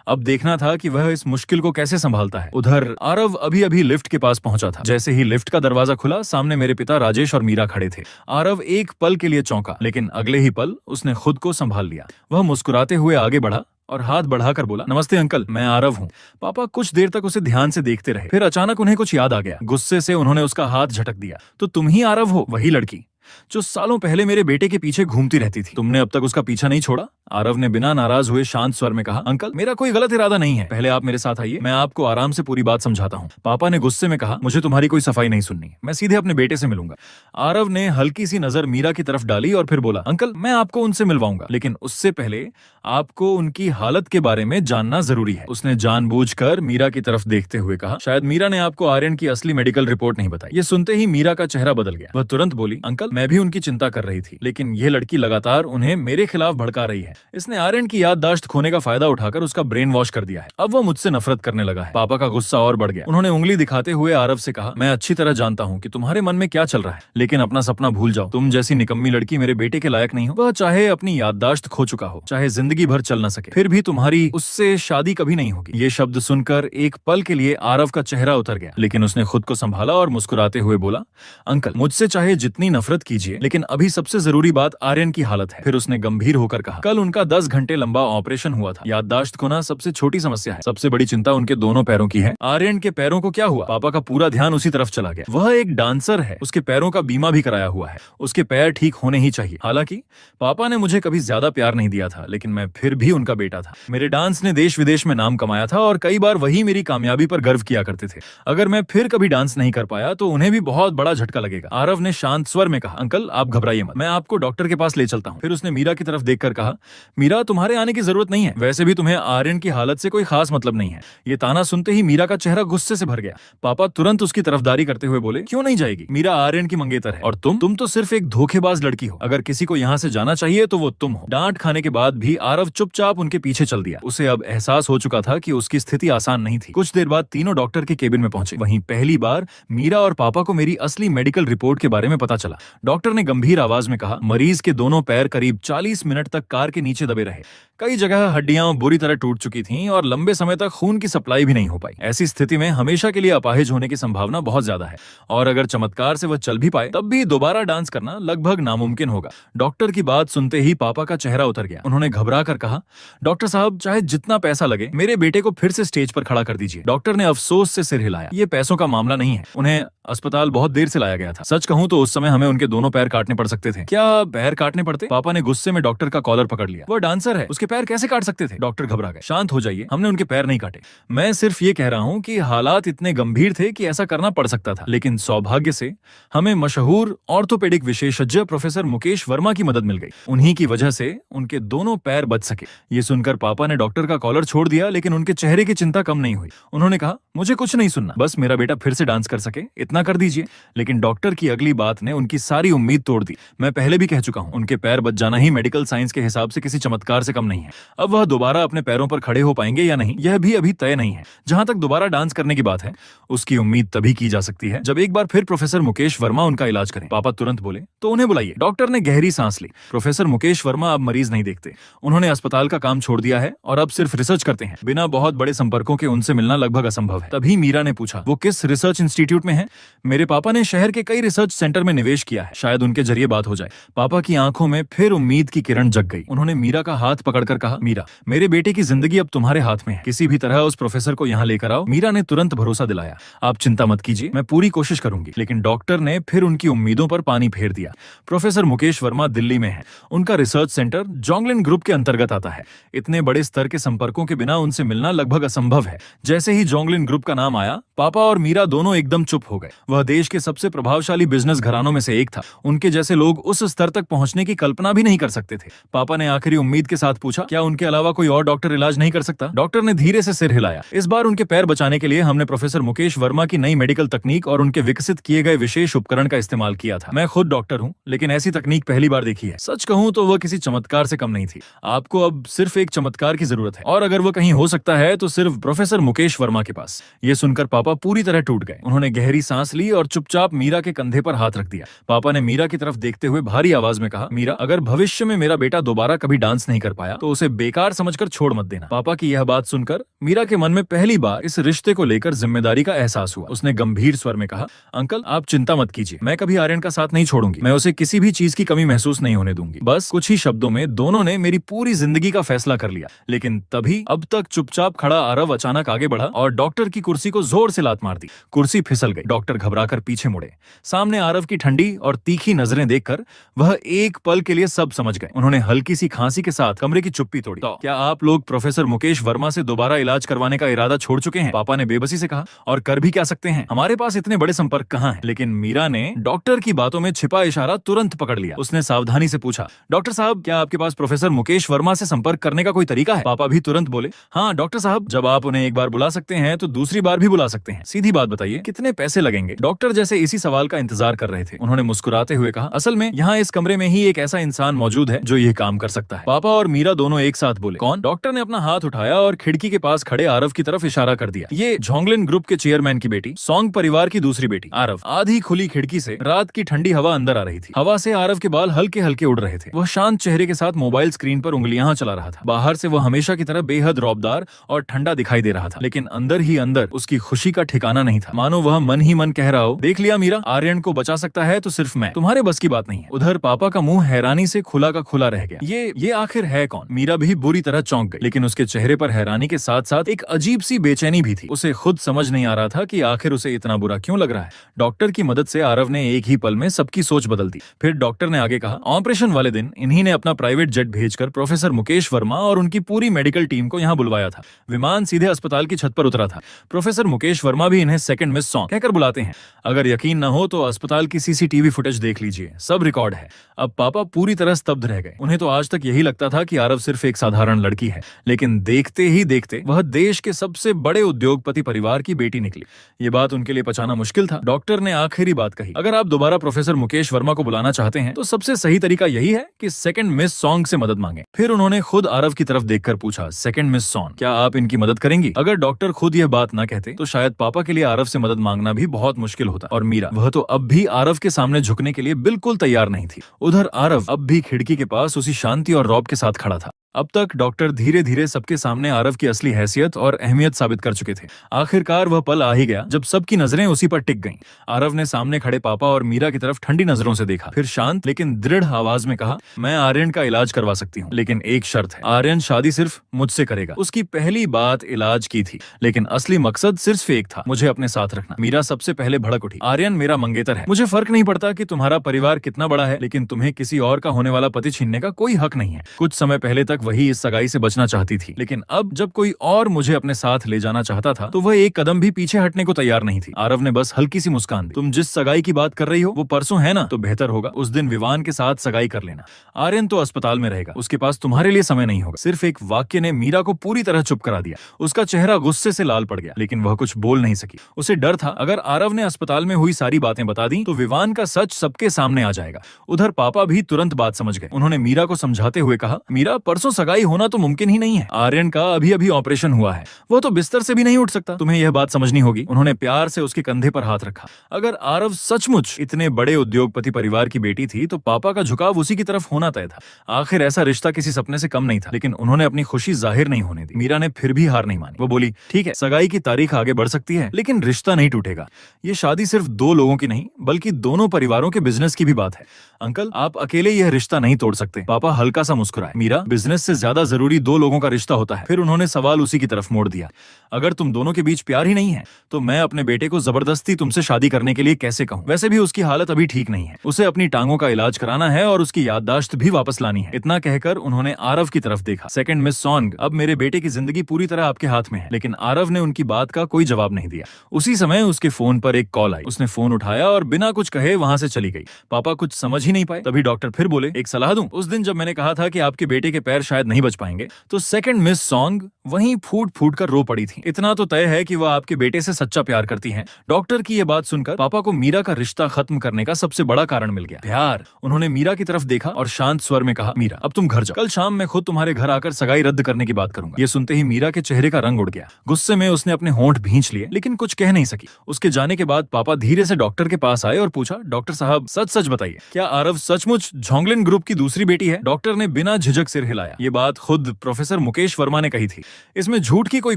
अब देखना था कि वह इस मुश्किल को कैसे संभालता है। उधर आरव अभी अभी लिफ्ट के पास पहुंचा था। जैसे ही लिफ्ट का दरवाजा खुला, सामने मेरे पिता राजेश और मीरा खड़े थे। आरव एक पल के लिए चौंका, लेकिन अगले ही पल उसने खुद को संभाल लिया। वह मुस्कुराते हुए आगे बढ़ा और हाथ बढ़ाकर बोला, नमस्ते अंकल, मैं आरव हूँ। पापा कुछ देर तक उसे ध्यान से देखते रहे, फिर अचानक उन्हें कुछ याद आ गया। गुस्से से उन्होंने उसका हाथ झटक दिया। तो तुम ही आरव हो, वही लड़की जो सालों पहले मेरे बेटे के पीछे घूमती रहती थी? तुमने अब तक उसका पीछा नहीं छोड़ा? आरव ने बिना नाराज हुए शांत स्वर में कहा, अंकल मेरा कोई गलत इरादा नहीं है, पहले आप मेरे साथ आइए, मैं आपको आराम से पूरी बात समझाता हूँ। पापा ने गुस्से में कहा, मुझे तुम्हारी कोई सफाई नहीं सुननी, मैं सीधे अपने बेटे से मिलूंगा। आरव ने हल्की सी नजर मीरा की तरफ डाली और फिर बोला, अंकल मैं आपको उनसे मिलवाऊंगा, लेकिन उससे पहले आपको उनकी हालत के बारे में जानना जरूरी है। उसने जानबूझकर मीरा की तरफ देखते हुए कहा, शायद मीरा ने आपको आर्यन की असली मेडिकल रिपोर्ट नहीं बताई। ये सुनते ही मीरा का चेहरा बदल गया। वह तुरंत बोली, अंकल मैं भी उनकी चिंता कर रही थी, लेकिन यह लड़की लगातार उन्हें मेरे खिलाफ भड़का रही है। इसने आर्यन की याददाश्त खोने का फायदा उठाकर उसका ब्रेन वॉश कर दिया है। अब वह मुझसे नफरत करने लगा है। पापा का गुस्सा और बढ़ गया। उन्होंने उंगली दिखाते हुए आरव से कहा, मैं अच्छी तरह जानता हूँ कि तुम्हारे मन में क्या चल रहा है, लेकिन अपना सपना भूल जाओ। तुम जैसी निकम्मी लड़की मेरे बेटे के लायक नहीं हो। वह चाहे अपनी याददाश्त खो चुका हो, चाहे जिंदगी भर चल न सके, फिर भी तुम्हारी उससे शादी कभी नहीं होगी। ये शब्द सुनकर एक पल के लिए आरव का चेहरा उतर गया, लेकिन उसने खुद को संभाला और मुस्कुराते हुए बोला, अंकल मुझसे चाहे जितनी नफरत कीजिए, लेकिन अभी सबसे जरूरी बात आर्यन की हालत है। फिर उसने गंभीर होकर कहा, कल उनका 10 घंटे लंबा ऑपरेशन हुआ था। याददाश्त खोना सबसे छोटी समस्या है, सबसे बड़ी चिंता उनके दोनों पैरों की है। आर्यन के पैरों को क्या हुआ? पापा का पूरा ध्यान उसी तरफ चला गया। वह एक डांसर है, उसके पैरों का बीमा भी कराया हुआ है, उसके पैर ठीक होने ही चाहिए। हालांकि पापा ने मुझे कभी ज्यादा प्यार नहीं दिया था, लेकिन मैं फिर भी उनका बेटा था। मेरे डांस ने देश विदेश में नाम कमाया था और कई बार वही मेरी कामयाबी पर गर्व किया करते थे। अगर मैं फिर कभी डांस नहीं कर पाया तो उन्हें भी बहुत बड़ा झटका लगेगा। आरव ने शांत स्वर में कहा, अंकल आप घबराइए मत, मैं आपको डॉक्टर के पास ले चलता हूँ। फिर उसने मीरा की तरफ देखकर कहा, मीरा तुम्हारे आने की जरूरत नहीं है, वैसे भी तुम्हें आर्यन की हालत से कोई खास मतलब नहीं है। ये ताना सुनते ही मीरा का चेहरा गुस्से से भर गया। पापा तुरंत उसकी तरफदारी करते हुए बोले, क्यों नहीं जाएगी? मीरा आर्यन की मंगेतर है और तुम तो सिर्फ एक धोखेबाज लड़की हो। अगर किसी को यहाँ से जाना चाहिए तो वो तुम हो। डांट खाने के बाद भी आरव चुपचाप उनके पीछे चल दिया। उसे अब एहसास हो चुका था कि उसकी स्थिति आसान नहीं थी। कुछ देर बाद तीनों डॉक्टर के केबिन में पहुंचे। वहीं पहली बार मीरा और पापा को मेरी असली मेडिकल रिपोर्ट के बारे में पता चला। डॉक्टर ने गंभीर आवाज में कहा, मरीज के दोनों पैर करीब 40 मिनट तक कार के नीचे दबे रहे। कई जगह हड्डियां बुरी तरह टूट चुकी थीं और लंबे समय तक खून की सप्लाई भी नहीं हो पाई। ऐसी स्थिति में हमेशा के लिए अपाहिज होने की संभावना बहुत ज्यादा है और अगर चमत्कार से वह चल भी पाए तब भी दोबारा डांस करना लगभग नामुमकिन होगा। डॉक्टर की बात सुनते ही पापा का चेहरा उतर गया। उन्होंने घबरा कर कहा, डॉक्टर साहब चाहे जितना पैसा लगे मेरे बेटे को फिर से स्टेज पर खड़ा कर दीजिए। डॉक्टर ने अफसोस से सिर हिलाया। ये पैसों का मामला नहीं है, उन्हें अस्पताल बहुत देर से लाया गया था। सच कहूं तो उस समय हमें उनके दोनों पैर काटने पड़ सकते थे। क्या पैर काटने पड़ते? पापा ने गुस्से में डॉक्टर का कॉलर पकड़ लिया। वह डांसर है, उसके पैर कैसे काट सकते थे? डॉक्टर घबरा गए। शांत हो जाइए, हमने उनके पैर नहीं काटे। मैं सिर्फ ये कह रहा हूं कि हालात इतने गंभीर थे कि ऐसा करना पड़ सकता था, लेकिन सौभाग्य से हमें मशहूर ऑर्थोपेडिक विशेषज्ञ प्रोफेसर मुकेश वर्मा की मदद मिल गई। उन्हीं की वजह से उनके दोनों पैर बच सके। ये सुनकर पापा ने डॉक्टर का कॉलर छोड़ दिया, लेकिन उनके चेहरे की चिंता कम नहीं हुई। उन्होंने कहा, मुझे कुछ नहीं सुनना, बस मेरा बेटा फिर से डांस कर सके इतना कर दीजिए। लेकिन डॉक्टर की अगली बात ने उनकी सारी उम्मीद तोड़ दी। मैं पहले भी कह चुका हूं, उनके पैर बच जाना ही मेडिकल साइंस के हिसाब से किसी चमत्कार से कम नहीं है। अब वह दोबारा अपने पैरों पर खड़े हो पाएंगे या नहीं, यह भी अभी तय नहीं है। जहां तक दोबारा डांस करने की बात है, उसकी उम्मीद तभी की जा सकती है जब एक बार फिर प्रोफेसर मुकेश वर्मा उनका इलाज करें। पापा तुरंत बोले, तो उन्हें बुलाइए। डॉक्टर ने गहरी सांस ली। प्रोफेसर मुकेश वर्मा अब मरीज नहीं देखते, उन्होंने अस्पताल का काम छोड़ दिया है और अब सिर्फ रिसर्च करते हैं। बिना बहुत बड़े संपर्कों के उनसे मिलना लगभग असंभव है। तभी मीरा ने पूछा, वो किस रिसर्च इंस्टीट्यूट में है? मेरे पापा ने शहर के कई रिसर्च सेंटर में निवेश किया है, शायद उनके जरिए बात हो जाए। पापा की आंखों में फिर उम्मीद की किरण जग गई। उन्होंने मीरा का हाथ पकड़कर कहा, मीरा मेरे बेटे की जिंदगी अब तुम्हारे हाथ में है, किसी भी तरह उस प्रोफेसर को यहाँ लेकर आओ। मीरा ने तुरंत भरोसा दिलाया, आप चिंता मत कीजिए, मैं पूरी कोशिश करूंगी। लेकिन डॉक्टर ने फिर उनकी उम्मीदों पर पानी फेर दिया। प्रोफेसर मुकेश वर्मा दिल्ली में है, उनका रिसर्च सेंटर जोंगलिन ग्रुप के अंतर्गत आता है। इतने बड़े स्तर के संपर्कों के बिना उनसे मिलना लगभग असंभव है। जैसे ही जोंगलिन ग्रुप का नाम आया, पापा और मीरा दोनों एकदम चुप हो गए। वह देश के सबसे प्रभावशाली बिजनेस घरानों में से एक था। उनके जैसे लोग उस स्तर तक पहुंचने की कल्पना भी नहीं कर सकते थे। पापा ने आखिरी उम्मीद के साथ पूछा, क्या उनके अलावा कोई और डॉक्टर इलाज नहीं कर सकता? डॉक्टर ने धीरे से सिर हिलाया। इस बार उनके पैर बचाने के लिए हमने प्रोफेसर मुकेश वर्मा की नई मेडिकल तकनीक और उनके विकसित किए गए विशेष उपकरण का इस्तेमाल किया था। मैं खुद डॉक्टर हूँ, लेकिन ऐसी तकनीक पहली बार देखी है। सच कहूँ तो वह किसी चमत्कार से कम नहीं थी। आपको अब सिर्फ एक चमत्कार की जरूरत है, और अगर वह कहीं हो सकता है तो सिर्फ प्रोफेसर मुकेश वर्मा के पास। ये सुनकर पापा पूरी तरह टूट गए। उन्होंने गहरी सांस ली और चुपचाप मीरा के कंधे पर हाथ रख दिया। पापा पापा ने मीरा की तरफ देखते हुए भारी आवाज में कहा, मीरा, अगर भविष्य में मेरा बेटा दोबारा कभी डांस नहीं कर पाया तो उसे बेकार समझकर छोड़ मत देना। पापा की यह बात सुनकर मीरा के मन में पहली बार इस रिश्ते को लेकर जिम्मेदारी का एहसास हुआ। उसने गंभीर स्वर में कहा, अंकल आप चिंता मत कीजिए, मैं कभी आर्यन का साथ नहीं छोड़ूंगी। मैं उसे किसी भी चीज की कमी महसूस नहीं होने दूंगी। बस कुछ ही शब्दों में दोनों ने मेरी पूरी जिंदगी का फैसला कर लिया। लेकिन तभी अब तक चुपचाप खड़ा आरव अचानक आगे बढ़ा और डॉक्टर की कुर्सी को जोर से लात मार दी। कुर्सी फिसल गई। डॉक्टर घबराकर पीछे मुड़े। सामने आरव की ठंडी और तीखी नजरें देखकर वह एक पल के लिए सब समझ गए। उन्होंने हल्की सी खांसी के साथ कमरे की चुप्पी तोड़ी। तो क्या आप लोग प्रोफेसर मुकेश वर्मा से दोबारा इलाज करवाने का इरादा छोड़ चुके हैं? पापा ने बेबसी से कहा। और कर भी क्या सकते हैं, हमारे पास इतने बड़े संपर्क कहाँ हैं? लेकिन मीरा ने डॉक्टर की बातों में छिपा इशारा तुरंत पकड़ लिया। उसने सावधानी से पूछा, डॉक्टर साहब क्या आपके पास प्रोफेसर मुकेश वर्मा से संपर्क करने का कोई तरीका है? पापा भी तुरंत बोले, हाँ डॉक्टर साहब, जब आप उन्हें एक बार बुला सकते हैं तो दूसरी बार भी बुला सकते हैं। सीधी बात बताइए, कितने पैसे लगेंगे? डॉक्टर जैसे इसी सवाल का इंतजार कर रहे थे। उन्होंने मुस्कुराते हुए कहा, असल में यहाँ इस कमरे में ही एक ऐसा इंसान मौजूद है जो ये काम कर सकता है। पापा और मीरा दोनों एक साथ बोले, कौन? डॉक्टर ने अपना हाथ उठाया और खिड़की के पास खड़े आरव की तरफ इशारा कर दिया। ये झोंगलिन ग्रुप के चेयरमैन की बेटी, सॉन्ग परिवार की दूसरी बेटी। आरव। आधी खुली खिड़की से रात की ठंडी हवा अंदर आ रही थी। हवा से आरव के बाल हल्के हल्के उड़ रहे थे। वह शांत चेहरे के साथ मोबाइल स्क्रीन पर उंगलियां चला रहा था। बाहर से वह हमेशा की तरह बेहद रौबदार और ठंडा दिखाई दे रहा था, लेकिन अंदर ही अंदर उसकी खुशी का ठिकाना नहीं था। मानो वह मन ही मन कह रहा हो, देख लिया मीरा, आर्यन को बचा सकता है तो सिर्फ मैं, तुम्हारे बस की बात नहीं है। उधर पापा का मुंह हैरानी से खुला का खुला रह गया। ये आखिर है कौन? मीरा भी बुरी तरह चौंक गई, लेकिन उसके चेहरे पर हैरानी के साथ साथ एक अजीब सी बेचैनी भी थी। उसे खुद समझ नहीं आ रहा था कि आखिर उसे इतना बुरा क्यों लग रहा है। डॉक्टर की मदद से आरव ने एक ही पल में सबकी सोच बदल दी। फिर डॉक्टर ने आगे कहा, ऑपरेशन वाले दिन इन्हीं ने अपना प्राइवेट जेट भेजकर प्रोफेसर मुकेश वर्मा और उनकी पूरी मेडिकल टीम को यहाँ बुलवाया था। विमान सीधे अस्पताल की छत पर उतरा था। प्रोफेसर मुकेश वर्मा भी इन्हें सेकंड मिस सॉन्ग कहकर बुलाते हैं। अगर यकीन न हो तो अस्पताल की सीसीटीवी फुटेज देख लीजिए, सब रिकॉर्ड है। अब पापा पूरी तरह स्तब्ध रह गए। उन्हें तो आज तक यही लगता था कि आरव सिर्फ एक साधारण लड़की है, लेकिन देखते ही देखते वह देश के सबसे बड़े उद्योगपति परिवार की बेटी निकली। ये बात उनके लिए पचाना मुश्किल था। डॉक्टर ने आखिरी बात कही, अगर आप दोबारा प्रोफेसर मुकेश वर्मा को बुलाना चाहते हैं तो सबसे सही तरीका यही है कि सेकंड मिस सॉन्ग से मदद मांगे। फिर उन्होंने खुद आरव की तरफ देखकर पूछा, सेकंड मिस सॉन्ग, क्या आप इनकी मदद करेंगी? अगर डॉक्टर खुद यह बात न कहते तो शायद पापा के लिए आरव से मदद मांगना भी बहुत मुश्किल होता। और मीरा, वह तो अब भी आरव के सामने झुकने के लिए बिल्कुल तैयार नहीं थी। उधर आरव अब भी खिड़की के पास उसी शांति और रौब के साथ खड़ा था। अब तक डॉक्टर धीरे धीरे सबके सामने आरव की असली हैसियत और अहमियत साबित कर चुके थे। आखिरकार वह पल आ ही गया जब सबकी नजरें उसी पर टिक गईं। आरव ने सामने खड़े पापा और मीरा की तरफ ठंडी नजरों से देखा, फिर शांत लेकिन दृढ़ आवाज में कहा, मैं आर्यन का इलाज करवा सकती हूँ, लेकिन एक शर्त है। आर्यन शादी सिर्फ मुझसे करेगा। उसकी पहली बात इलाज की थी, लेकिन असली मकसद सिर्फ एक था, मुझे अपने साथ रखना। मीरा सबसे पहले भड़क उठी, आर्यन मेरा मंगेतर है। मुझे फर्क नहीं पड़ता कि तुम्हारा परिवार कितना बड़ा है, लेकिन तुम्हें किसी और का होने वाला पति छीनने का कोई हक नहीं है। कुछ समय पहले तक वही इस सगाई से बचना चाहती थी, लेकिन अब जब कोई और मुझे अपने साथ ले जाना चाहता था तो वह एक कदम भी पीछे हटने को तैयार नहीं थी। आरव ने बस हल्की सी मुस्कान दी, तुम जिस सगाई की बात कर रही हो वो परसों है ना, तो बेहतर होगा उस दिन विवान के साथ सगाई कर लेना। आर्यन तो अस्पताल में रहेगा, उसके पास तुम्हारे लिए समय नहीं होगा। सिर्फ एक वाक्य ने मीरा को पूरी तरह चुप करा दिया। उसका चेहरा गुस्से से लाल पड़ गया, लेकिन वह कुछ बोल नहीं सकी। उसे डर था, अगर आरव ने अस्पताल में हुई सारी बातें बता दी तो विवान का सच सबके सामने आ जाएगा। उधर पापा भी तुरंत बात समझ गए। उन्होंने मीरा को समझाते हुए कहा, मीरा परसों सगाई होना तो मुमकिन ही नहीं है। आर्यन का अभी अभी ऑपरेशन हुआ है, वो तो बिस्तर से भी नहीं उठ सकता। तुम्हें यह बात समझनी होगी। उन्होंने प्यार से उसके कंधे पर हाथ रखा। अगर आरव सचमुच इतने बड़े उद्योगपति परिवार की बेटी थी तो पापा का झुकाव उसी की तरफ होना तय था। आखिर ऐसा रिश्ता किसी सपने से कम नहीं था, लेकिन उन्होंने अपनी खुशी जाहिर नहीं होने दी। मीरा ने फिर भी हार नहीं मानी। वो बोली, ठीक है, सगाई की तारीख आगे बढ़ सकती है, लेकिन रिश्ता नहीं टूटेगा। ये शादी सिर्फ दो लोगों की नहीं बल्कि दोनों परिवारों के बिजनेस की भी बात है। अंकल, आप अकेले यह रिश्ता नहीं तोड़ सकते। पापा हल्का सा मुस्कुराए। मीरा, बिजनेस से ज्यादा जरूरी दो लोगों का रिश्ता होता है। फिर उन्होंने सवाल उसी की तरफ मोड़ दिया, अगर तुम दोनों के बीच प्यार ही नहीं है तो मैं अपने बेटे को जबरदस्ती तुमसे शादी करने के लिए कैसे कहूँ? वैसे भी उसकी हालत अभी ठीक नहीं है, उसे अपनी टांगों का इलाज कराना है और उसकी याददाश्त भी वापस लानी है। इतना कहकर उन्होंने आरव की तरफ देखा। सेकंड मिस सॉन्ग, अब मेरे बेटे की जिंदगी पूरी तरह आपके हाथ में है। लेकिन आरव ने उनकी बात का कोई जवाब नहीं दिया। उसी समय उसके फोन पर एक कॉल आई। उसने फोन उठाया और बिना कुछ कहे वहां से चली गई। पापा कुछ समझ ही नहीं पाए। तभी डॉक्टर फिर बोले, एक सलाह दूं? उस दिन जब मैंने कहा था कि आपके बेटे के पैर शायद नहीं बच पाएंगे। तो सेकंड मिस सॉन्ग वहीं फूट फूट कर रो पड़ी थी। इतना तो तय है कि वह आपके बेटे से सच्चा प्यार करती हैं। डॉक्टर की यह बात सुनकर पापा को मीरा का रिश्ता खत्म करने का सबसे बड़ा कारण मिल गया, प्यार। उन्होंने मीरा की तरफ देखा और शांत स्वर में कहा, मीरा अब तुम घर जाओ, कल शाम मैं खुद तुम्हारे घर आकर सगाई रद्द करने की बात करूंगा। ये सुनते ही मीरा के चेहरे का रंग उड़ गया। गुस्से में उसने अपने होंठ भींच लिए, लेकिन कुछ कह नहीं सकी। उसके जाने के बाद पापा धीरे से डॉक्टर के पास आए और पूछा, डॉक्टर साहब सच सच बताइए, क्या आरव सचमुच झोंगलिन ग्रुप की दूसरी बेटी है? डॉक्टर ने बिना झिझक सिर हिलाया। ये बात खुद प्रोफेसर मुकेश वर्मा ने कही थी, इसमें झूठ की कोई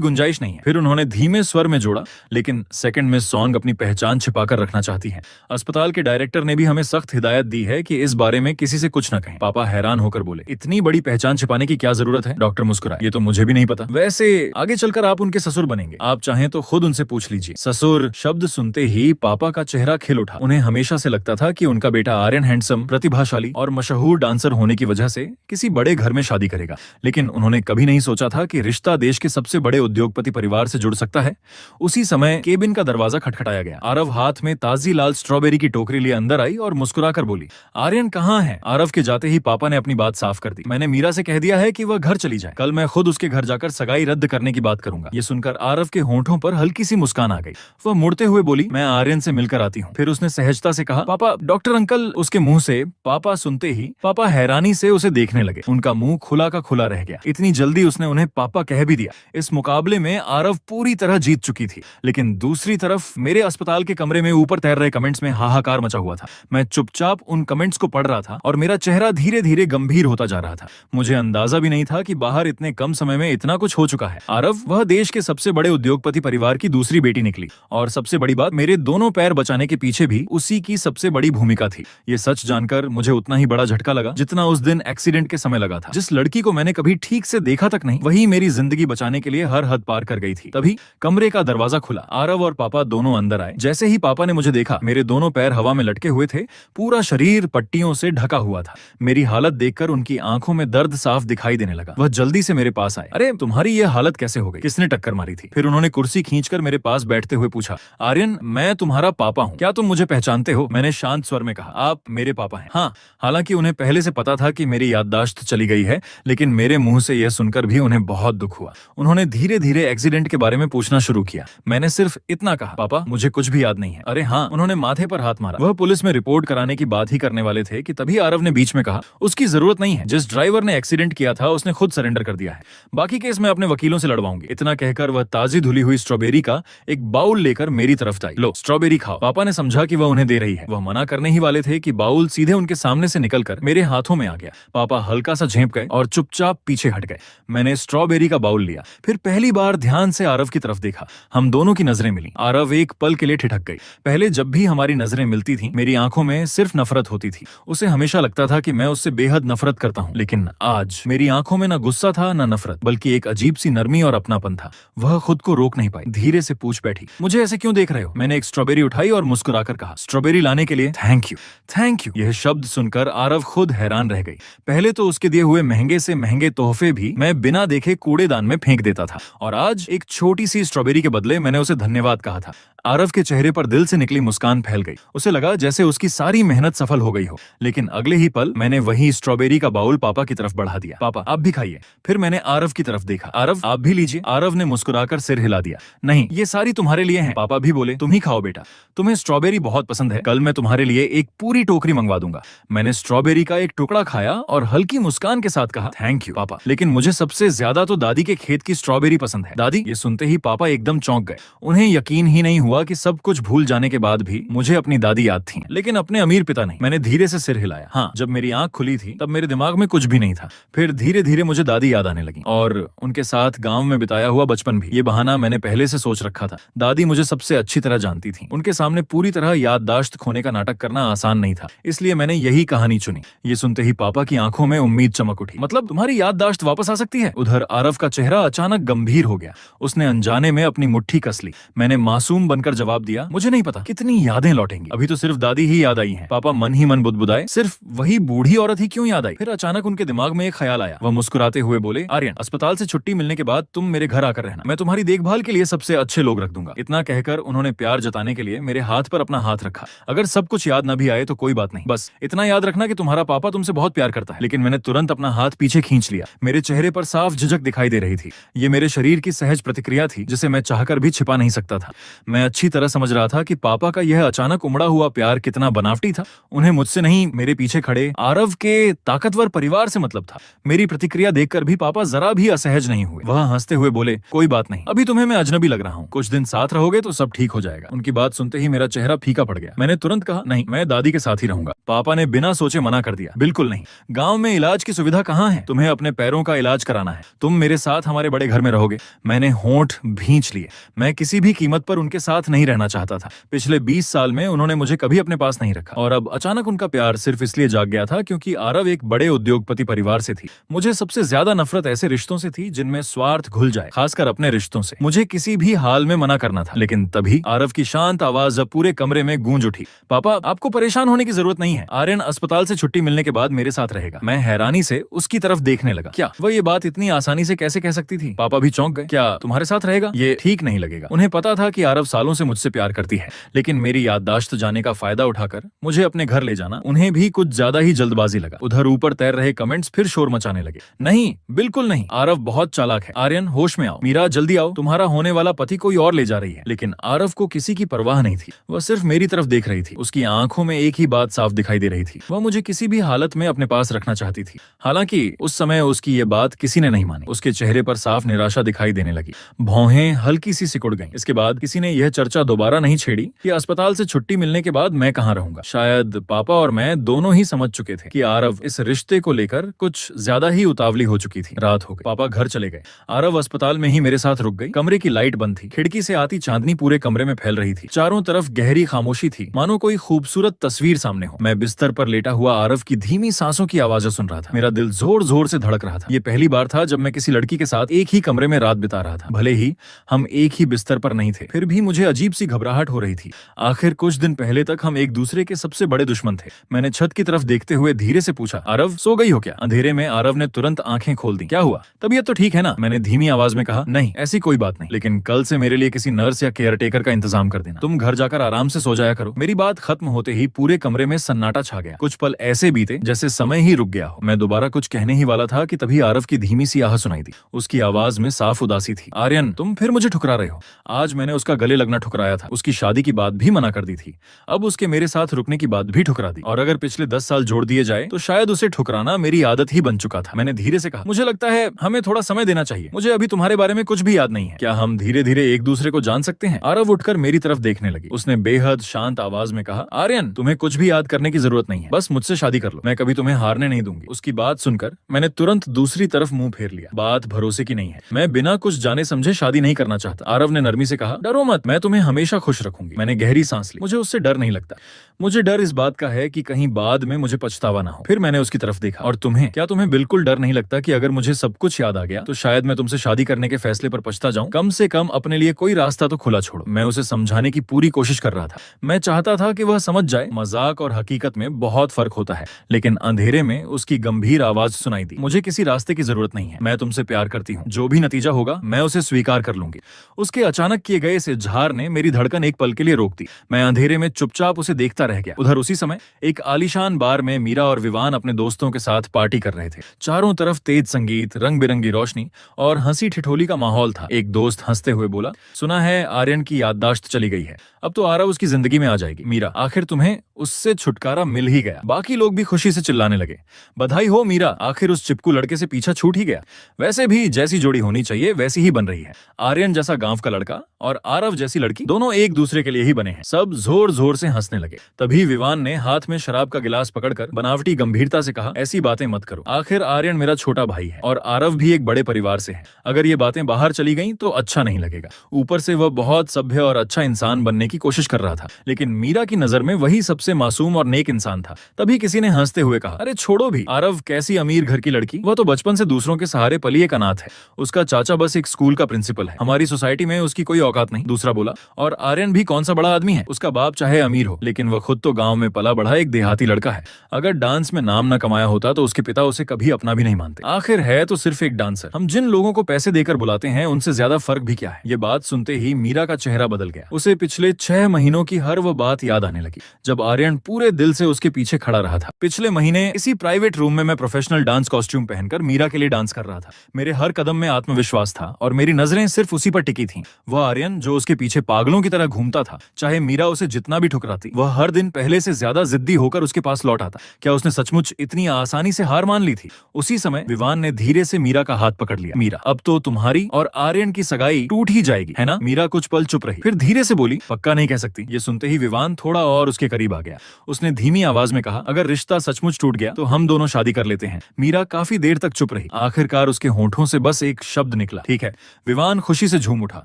गुंजाइश नहीं है। फिर उन्होंने धीमे स्वर में जोड़ा, लेकिन सेकंड मिस सॉन्ग अपनी पहचान छिपाकर रखना चाहती हैं। अस्पताल के डायरेक्टर ने भी हमें सख्त हिदायत दी है कि इस बारे में किसी से कुछ न कहें। पापा हैरान होकर बोले, इतनी बड़ी पहचान छिपाने की क्या जरूरत है? डॉक्टर मुस्कुराए, ये तो मुझे भी नहीं पता। वैसे आगे चलकर आप उनके ससुर बनेंगे, आप चाहें तो खुद उनसे पूछ लीजिए। ससुर शब्द सुनते ही पापा का चेहरा खिल उठा। उन्हें हमेशा से लगता था कि उनका बेटा आर्यन हैंडसम, प्रतिभाशाली और मशहूर डांसर होने की वजह से किसी बड़े घर में शादी करेगा, लेकिन उन्होंने कभी नहीं सोचा था कि रिश्ता देश के सबसे बड़े उद्योगपति परिवार से जुड़ सकता है। उसी समय केबिन का दरवाजा खटखटाया गया। आरव हाथ में ताजी लाल स्ट्रॉबेरी की टोकरी लिए अंदर आई और मुस्कुराकर बोली, आर्यन कहाँ है? आरव के जाते ही पापा ने अपनी बात साफ कर दी, मैंने मीरा से कह दिया है कि वह घर चली जाए, कल मैं खुद उसके घर जाकर सगाई रद्द करने की बात करूंगा। ये सुनकर आरव के होंठों पर हल्की सी मुस्कान आ गई। वह मुड़ते हुए बोली, मैं आर्यन से मिलकर आती हूँ। फिर उसने सहजता से कहा, पापा डॉक्टर अंकल। उसके मुंह से पापा सुनते ही पापा हैरानी से उसे देखने लगे। उनका मुंह खुला का खुला रह गया। इतनी जल्दी उसने उन्हें पापा कह भी दिया। इस मुकाबले में आरव पूरी तरह जीत चुकी थी, लेकिन दूसरी तरफ मेरे अस्पताल के कमरे में ऊपर तैर रहे कमेंट्स में हाहाकार मचा हुआ था। मैं चुपचाप उन कमेंट्स को पढ़ रहा था और मेरा चेहरा धीरे धीरे गंभीर होता जा रहा था। मुझे अंदाजा भी नहीं था कि बाहर इतने कम समय में इतना कुछ हो चुका है। आरव वह देश के सबसे बड़े उद्योगपति परिवार की दूसरी बेटी निकली, और सबसे बड़ी बात, मेरे दोनों पैर बचाने के पीछे भी उसी की सबसे बड़ी भूमिका थी। ये सच जानकर मुझे उतना ही बड़ा झटका लगा जितना उस दिन एक्सीडेंट के समय लगा था। जिस लड़की को मैंने कभी ठीक से देखा तक नहीं, वही मेरी जिंदगी बचाने के लिए हर हद पार कर गई थी। तभी कमरे का दरवाजा खुला। आरव और पापा दोनों अंदर आए। जैसे ही पापा ने मुझे देखा, मेरे दोनों पैर हवा में लटके हुए थे, पूरा शरीर पट्टियों से ढका हुआ था। मेरी हालत देखकर उनकी आंखों में दर्द साफ दिखाई देने लगा। वह जल्दी से मेरे पास आए। अरे तुम्हारी ये हालत कैसे हो गई? किसने टक्कर मारी थी? फिर उन्होंने कुर्सी खींचकर मेरे पास बैठते हुए पूछा, आर्यन मैं तुम्हारा पापा हूँ, क्या तुम मुझे पहचानते हो? मैंने शांत स्वर में कहा, आप मेरे पापा हैं। हाँ। हालांकि उन्हें पहले से पता था कि मेरी याददाश्त चली गई है, लेकिन मेरे मुंह से यह सुनकर भी उन्हें बहुत दुख हुआ। उन्होंने धीरे धीरे एक्सीडेंट के बारे में पूछना शुरू किया। मैंने सिर्फ इतना कहा, पापा मुझे कुछ भी याद नहीं है। अरे हाँ। उन्होंने माथे पर हाथ मारा। वह पुलिस में रिपोर्ट कराने की बात ही करने वाले थे कि तभी आरव ने बीच में कहा, उसकी जरूरत नहीं है, जिस ड्राइवर ने एक्सीडेंट किया था उसने खुद सरेंडर कर दिया है, बाकी केस मैं अपने वकीलों से लड़वाऊंगी। इतना कहकर वह ताजी धुली हुई स्ट्रॉबेरी का एक बाउल लेकर मेरी तरफ आई। लो स्ट्रॉबेरी खाओ। पापा ने समझा कि वह उन्हें दे रही है। वह मना करने ही वाले थे कि बाउल सीधे उनके सामने से निकलकर मेरे हाथों में आ गया। पापा हल्का सा झेंप गए और चुपचाप पीछे हट गए। मैंने स्ट्रॉबेरी का बाउल लिया, फिर पहली बार ध्यान से आरव की तरफ देखा। हम दोनों की नजरें मिली। आरव एक पल के लिए ठिठक गई। पहले जब भी हमारी नजरें मिलती थी, मेरी आंखों में सिर्फ नफरत होती थी। उसे हमेशा लगता था कि मैं उससे बेहद नफरत करता हूँ, लेकिन आज मेरी आंखों में न गुस्सा था न नफरत, बल्कि एक अजीब सी नरमी और अपनापन था। वह खुद को रोक नहीं पाई। धीरे से पूछ बैठी, मुझे ऐसे क्यों देख रहे हो? मैंने एक स्ट्रॉबेरी उठाई और मुस्कुराकर कहा, स्ट्रॉबेरी लाने के लिए थैंक यू। Thank you. यह शब्द सुनकर आरव खुद हैरान रह गई। पहले तो उसके दिए हुए महंगे से महंगे तोहफे भी मैं बिना देखे कूड़ेदान में फेंक देता था, और आज एक छोटी सी स्ट्रॉबेरी के बदले मैंने उसे धन्यवाद कहा था। आरव के चेहरे पर दिल से निकली मुस्कान फैल गई। उसे लगा जैसे उसकी सारी मेहनत सफल हो गई हो। लेकिन अगले ही पल मैंने वही स्ट्रॉबेरी का बाउल पापा की तरफ बढ़ा दिया। पापा आप भी खाइए। फिर मैंने आरव की तरफ देखा। आरव आप भी लीजिए। आरव ने मुस्कुराकर सिर हिला दिया। नहीं, ये सारी तुम्हारे लिए है। पापा भी बोले, तुम ही खाओ बेटा, तुम्हें स्ट्रॉबेरी बहुत पसंद है, कल मैं तुम्हारे लिए एक पूरी टोकरी मंगवा दूंगा। मैंने स्ट्रॉबेरी का एक टुकड़ा खाया और हल्की मुस्कान के साथ कहा, थैंक यू पापा, लेकिन मुझे सबसे ज्यादा तो दादी के खेत की स्ट्रॉबेरी पसंद है। दादी? ये सुनते ही पापा एकदम चौंक गए। उन्हें यकीन ही नहीं हुआ कि सब कुछ भूल जाने के बाद भी मुझे अपनी दादी याद थी, लेकिन अपने अमीर पिता नहीं। मैंने धीरे से सिर हिलाया। हाँ, जब मेरी आंख खुली थी तब मेरे दिमाग में कुछ भी नहीं था। फिर धीरे धीरे मुझे दादी याद आने लगी, और उनके साथ गांव में बिताया हुआ बचपन भी। ये बहाना मैंने पहले से सोच रखा था। दादी मुझे सबसे अच्छी तरह जानती थी। उनके सामने पूरी तरह याददाश्त खोने का नाटक करना आसान नहीं था, इसलिए मैंने यही कहानी चुनी। ये सुनते ही पापा की आंखों में उम्मीद चमक उठी। मतलब तुम्हारी याददाश्त वापस आ सकती है? उधर आरव का चेहरा अचानक गंभीर हो गया। उसने अनजाने में अपनी मुट्ठी कस ली। मैंने मासूम बनकर मानकर जवाब दिया, मुझे नहीं पता कितनी यादें लौटेंगी, अभी तो सिर्फ दादी ही याद आई हैं। पापा मन ही मन बुदबुदाए, सिर्फ वही बूढ़ी औरत ही क्यों याद आई? फिर अचानक उनके दिमाग में एक ख्याल आया। वह मुस्कुराते हुए बोले, आर्यन, अस्पताल से छुट्टी मिलने के बाद तुम मेरे घर आकर रहना, मैं तुम्हारी देखभाल के लिए सबसे अच्छे लोग रख दूंगा। इतना कहकर उन्होंने प्यार जताने के लिए मेरे हाथ पर अपना हाथ रखा। अगर सब कुछ याद न भी आए तो कोई बात नहीं, बस इतना याद रखना कि तुम्हारा पापा तुमसे बहुत प्यार करता है। लेकिन मैंने तुरंत अपना हाथ पीछे खींच लिया। मेरे चेहरे पर साफ झिझक दिखाई दे रही थी। ये मेरे शरीर की सहज प्रतिक्रिया थी जिसे मैं चाहकर भी छिपा नहीं सकता था। मैं अच्छी तरह समझ रहा था कि पापा का यह अचानक उमड़ा हुआ प्यार कितना बनावटी था। उन्हें मुझसे नहीं, मेरे पीछे खड़े आरव के ताकतवर परिवार से मतलब था। मेरी प्रतिक्रिया देखकर भी पापा जरा भी असहज नहीं हुए। वह हंसते हुए बोले, कोई बात नहीं, अभी तुम्हें मैं अजनबी लग रहा हूँ, कुछ दिन साथ रहोगे तो सब ठीक हो जाएगा। उनकी बात सुनते ही मेरा चेहरा फीका पड़ गया। मैंने तुरंत कहा, नहीं, मैं दादी के साथ ही रहूंगा। पापा ने बिना सोचे मना कर दिया, बिल्कुल नहीं, गांव में इलाज की सुविधा कहाँ है? तुम्हें अपने पैरों का इलाज कराना है, तुम मेरे साथ हमारे बड़े घर में रहोगे। मैंने होंठ भींच लिए। मैं किसी भी कीमत पर उनके साथ नहीं रहना चाहता था। पिछले 20 साल में उन्होंने मुझे कभी अपने पास नहीं रखा और अब अचानक उनका प्यार सिर्फ इसलिए जाग गया था क्योंकि आरव एक बड़े उद्योगपति परिवार से थी। मुझे सबसे ज्यादा नफरत ऐसे रिश्तों से थी जिनमें स्वार्थ घुल जाए, खासकर अपने रिश्तों से। मुझे किसी भी हाल में मना करना था। लेकिन तभी आरव की शांत आवाज अब पूरे कमरे में गूंज उठी, पापा, आपको परेशान होने की जरूरत नहीं है, आर्यन अस्पताल से छुट्टी मिलने के बाद मेरे साथ रहेगा। मैं हैरानी से उसकी तरफ देखने लगा। क्या वह ये बात इतनी आसानी से कैसे कह सकती थी? पापा भी चौंक गए। क्या तुम्हारे साथ रहेगा? ये ठीक नहीं लगेगा। उन्हें पता था कि आरव सालों से मुझसे प्यार करती है, लेकिन मेरी याददाश्त जाने का फायदा उठाकर मुझे अपने घर ले जाना उन्हें भी कुछ ज्यादा ही जल्दबाजी लगा। उधर ऊपर तैर रहे कमेंट्स फिर शोर मचाने लगे। नहीं, बिल्कुल नहीं, आरव बहुत चालाक है। आर्यन, होश में आओ। मीरा, जल्दी आओ, तुम्हारा होने वाला पति कोई और ले जा रही है। लेकिन आरव को किसी की परवाह नहीं थी। वह सिर्फ मेरी तरफ देख रही थी। उसकी आंखों में एक ही बात साफ दिखाई दे रही थी, वह मुझे किसी भी हालत में अपने पास रखना चाहती थी। हालांकि उस समय उसकी ये बात किसी ने नहीं मानी। उसके चेहरे पर साफ निराशा दिखाई देने लगी, भौहें हल्की सी सिकुड़ गईं। इसके बाद किसी ने यह चर्चा दोबारा नहीं छेड़ी कि अस्पताल से छुट्टी मिलने के बाद मैं कहाँ रहूंगा। शायद पापा और मैं दोनों ही समझ चुके थे कि आरव इस रिश्ते को लेकर कुछ ज्यादा ही उतावली हो चुकी थी। रात हो गई, पापा घर चले गए। आरव अस्पताल में ही मेरे साथ रुक गई। कमरे की लाइट बंद थी। खिड़की से आती चांदनी पूरे कमरे में फैल रही थी। चारों तरफ गहरी खामोशी थी, मानो कोई खूबसूरत तस्वीर सामने हो। मैं बिस्तर पर लेटा हुआ आरव की धीमी सांसों की आवाजें सुन रहा था। मेरा दिल जोर जोर से धड़क रहा था। ये पहली बार था जब मैं किसी लड़की के साथ एक ही कमरे में रात बिता रहा था। भले ही हम एक ही बिस्तर पर नहीं थे, फिर भी मुझे अजीब सी घबराहट हो रही थी। आखिर कुछ दिन पहले तक हम एक दूसरे के सबसे बड़े दुश्मन थे। मैंने छत की तरफ देखते हुए धीरे से पूछा, आरव, सो गई हो क्या? अंधेरे में आरव ने तुरंत आंखें खोल दी। क्या हुआ? तबीयत तो ठीक है ना? मैंने धीमी आवाज में कहा। नहीं, ऐसी कोई बात नहीं, लेकिन कल से मेरे लिए किसी नर्स या केयरटेकर का इंतजाम कर देना। तुम घर जाकर आराम से सो जाया करो। मेरी बात खत्म होते ही पूरे कमरे में सन्नाटा छा गया। कुछ पल ऐसे बीते जैसे समय ही रुक गया हो। मैं दोबारा कुछ कहने ही वाला था कि तभी आरव की धीमी सी आह सुनाई दी। उसकी आवाज में साफ उदासी थी। आर्यन, तुम फिर मुझे ठुकरा रहे हो। आज मैंने उसका गले लगना ठुकराया था, उसकी शादी की बात भी मना कर दी थी, अब उसके मेरे साथ रुकने की बात भी ठुकरा दी। और अगर पिछले 10 साल जोड़ दिए जाए तो शायद उसे ठुकराना मेरी आदत ही बन चुका था। मैंने धीरे से कहा, मुझे लगता है हमें थोड़ा समय देना चाहिए। मुझे अभी तुम्हारे बारे में कुछ भी याद नहीं है। क्या हम धीरे धीरे एक दूसरे को जान सकते हैं? आरव उठकर मेरी तरफ देखने लगी। उसने बेहद शांत आवाज में कहा, आर्यन, तुम्हें कुछ भी याद करने की जरूरत नहीं है, बस मुझसे शादी कर लो। मैं कभी तुम्हें हारने नहीं दूंगी। उसकी बात सुनकर मैंने तुरंत दूसरी तरफ मुंह फेर लिया। बात भरोसे की नहीं है। मैं बिना कुछ जाने समझे शादी नहीं करना चाहता। आरव ने नरमी से कहा, डरो मत, मैं तुम्हें हमेशा खुश रखूंगी। मैंने गहरी सांस ली। मुझे उससे डर नहीं लगता। मुझे डर इस बात का है कि कहीं बाद में मुझे पछतावा ना हो। फिर मैंने उसकी तरफ देखा। और तुम्हें, क्या तुम्हें बिल्कुल डर नहीं लगता कि अगर मुझे सब कुछ याद आ गया तो शायद मैं तुमसे शादी करने के फैसले पर पछता जाऊं? कम से कम अपने लिए कोई रास्ता तो खुला छोड़ो। मैं उसे समझाने की पूरी कोशिश कर रहा था। मैं चाहता था कि वह समझ जाए मजाक और हकीकत में बहुत फर्क होता है। लेकिन अंधेरे में उसकी गंभीर आवाज सुनाई दी, मुझे किसी रास्ते की जरूरत नहीं है। मैं तुमसे प्यार करती हूँ। जो भी नतीजा होगा मैं उसे स्वीकार कर लूंगी। उसके अचानक किए गए इस इजहार ने मेरी धड़कन एक पल के लिए रोक दी। मैं अंधेरे में चुपचाप उसे देखता रह गया। उधर उसी समय एक आलीशान बार में मीरा और विवान अपने दोस्तों के साथ पार्टी कर रहे थे। चारों तरफ तेज संगीत, रंग बिरंगी रोशनी और हंसी ठिठोली का माहौल था। एक दोस्त हंसते हुए बोला, सुना है आर्यन की याददाश्त चली गई है, अब तो आरव उसकी जिंदगी में आ जाएगी। मीरा, आखिर तुम्हें उससे छुटकारा मिल ही गया। बाकी लोग भी खुशी से चिल्लाने लगे, बधाई हो मीरा, आखिर उस चिपकू लड़के से पीछा छूट ही गया। वैसे भी जैसी जोड़ी होनी चाहिए वैसी ही बन रही है। आर्यन जैसा गांव का लड़का और आरव जैसी लड़की, दोनों एक दूसरे के लिए ही बने हैं। सब जोर जोर से हंसने लगे। तभी विवान ने हाथ में शराब का गिलास पकड़कर बनावटी गंभीरता से कहा, ऐसी बातें मत करो। आखिर आर्यन मेरा छोटा भाई है और आरव भी एक बड़े परिवार से है। अगर ये बातें बाहर चली गईं तो अच्छा नहीं लगेगा। ऊपर से वह बहुत सभ्य और अच्छा इंसान बनने की कोशिश कर रहा था, लेकिन मीरा की नजर में वही सबसे मासूम और नेक इंसान था। तभी किसी ने हंसते हुए कहा, अरे छोड़ो भी, आरव कैसी अमीर घर की लड़की, वह तो बचपन से दूसरों के सहारे पली एक अनाथ है। उसका चाचा बस एक स्कूल का प्रिंसिपल है, हमारी सोसाइटी में उसकी कोई औकात नहीं। दूसरा बोला, बोला, और आर्यन भी कौन सा बड़ा आदमी है, उसका बाप चाहे अमीर हो, लेकिन वह खुद तो गांव में पला बढ़ा एक देहाती लड़का है। अगर डांस में नाम न कमाया होता तो उसके पिता उसे कभी अपना भी नहीं मानते। आखिर है तो सिर्फ एक डांसर। हम जिन लोगों को पैसे देकर बुलाते हैं उनसे ज्यादा फर्क भी क्या है। ये बात सुनते ही मीरा का चेहरा बदल गया। उसे पिछले 6 महीनों की हर वो बात याद आने लगी जब आर्यन पूरे दिल से उसके पीछे खड़ा रहा था। पिछले महीने इसी प्राइवेट रूम में मैं प्रोफेशनल डांस कॉस्ट्यूम पहनकर मीरा के लिए डांस कर रहा था। मेरे हर कदम में आत्मविश्वास था और मेरी नजरें सिर्फ उसी पर टिकी थीं। वह आर्यन जो उसके पीछे पागलों की तरह घूमता था, चाहे मीरा उसे जितना भी ठुकराती, वह हर दिन पहले से ज्यादा जिद्दी होकर उसके पास लौट आता। क्या उसने सचमुच इतनी आसानी से हार मान ली थी? उसी समय विवान ने धीरे से मीरा का हाथ पकड़ लिया। मीरा, अब तो तुम्हारी और आर्यन की सगाई टूट ही जाएगी, है ना? मीरा कुछ पल चुप रही, फिर धीरे से बोली, पक्का नहीं कह सकती। ये सुनते ही विवान थोड़ा और उसके करीब आ गया। उसने धीमी आवाज में कहा, अगर रिश्ता सचमुच टूट गया तो हम दोनों शादी कर लेते हैं। मीरा काफी देर तक चुप रही। आखिरकार उसके होंठों से बस एक शब्द निकला, ठीक है। विवान खुशी से झूम उठा।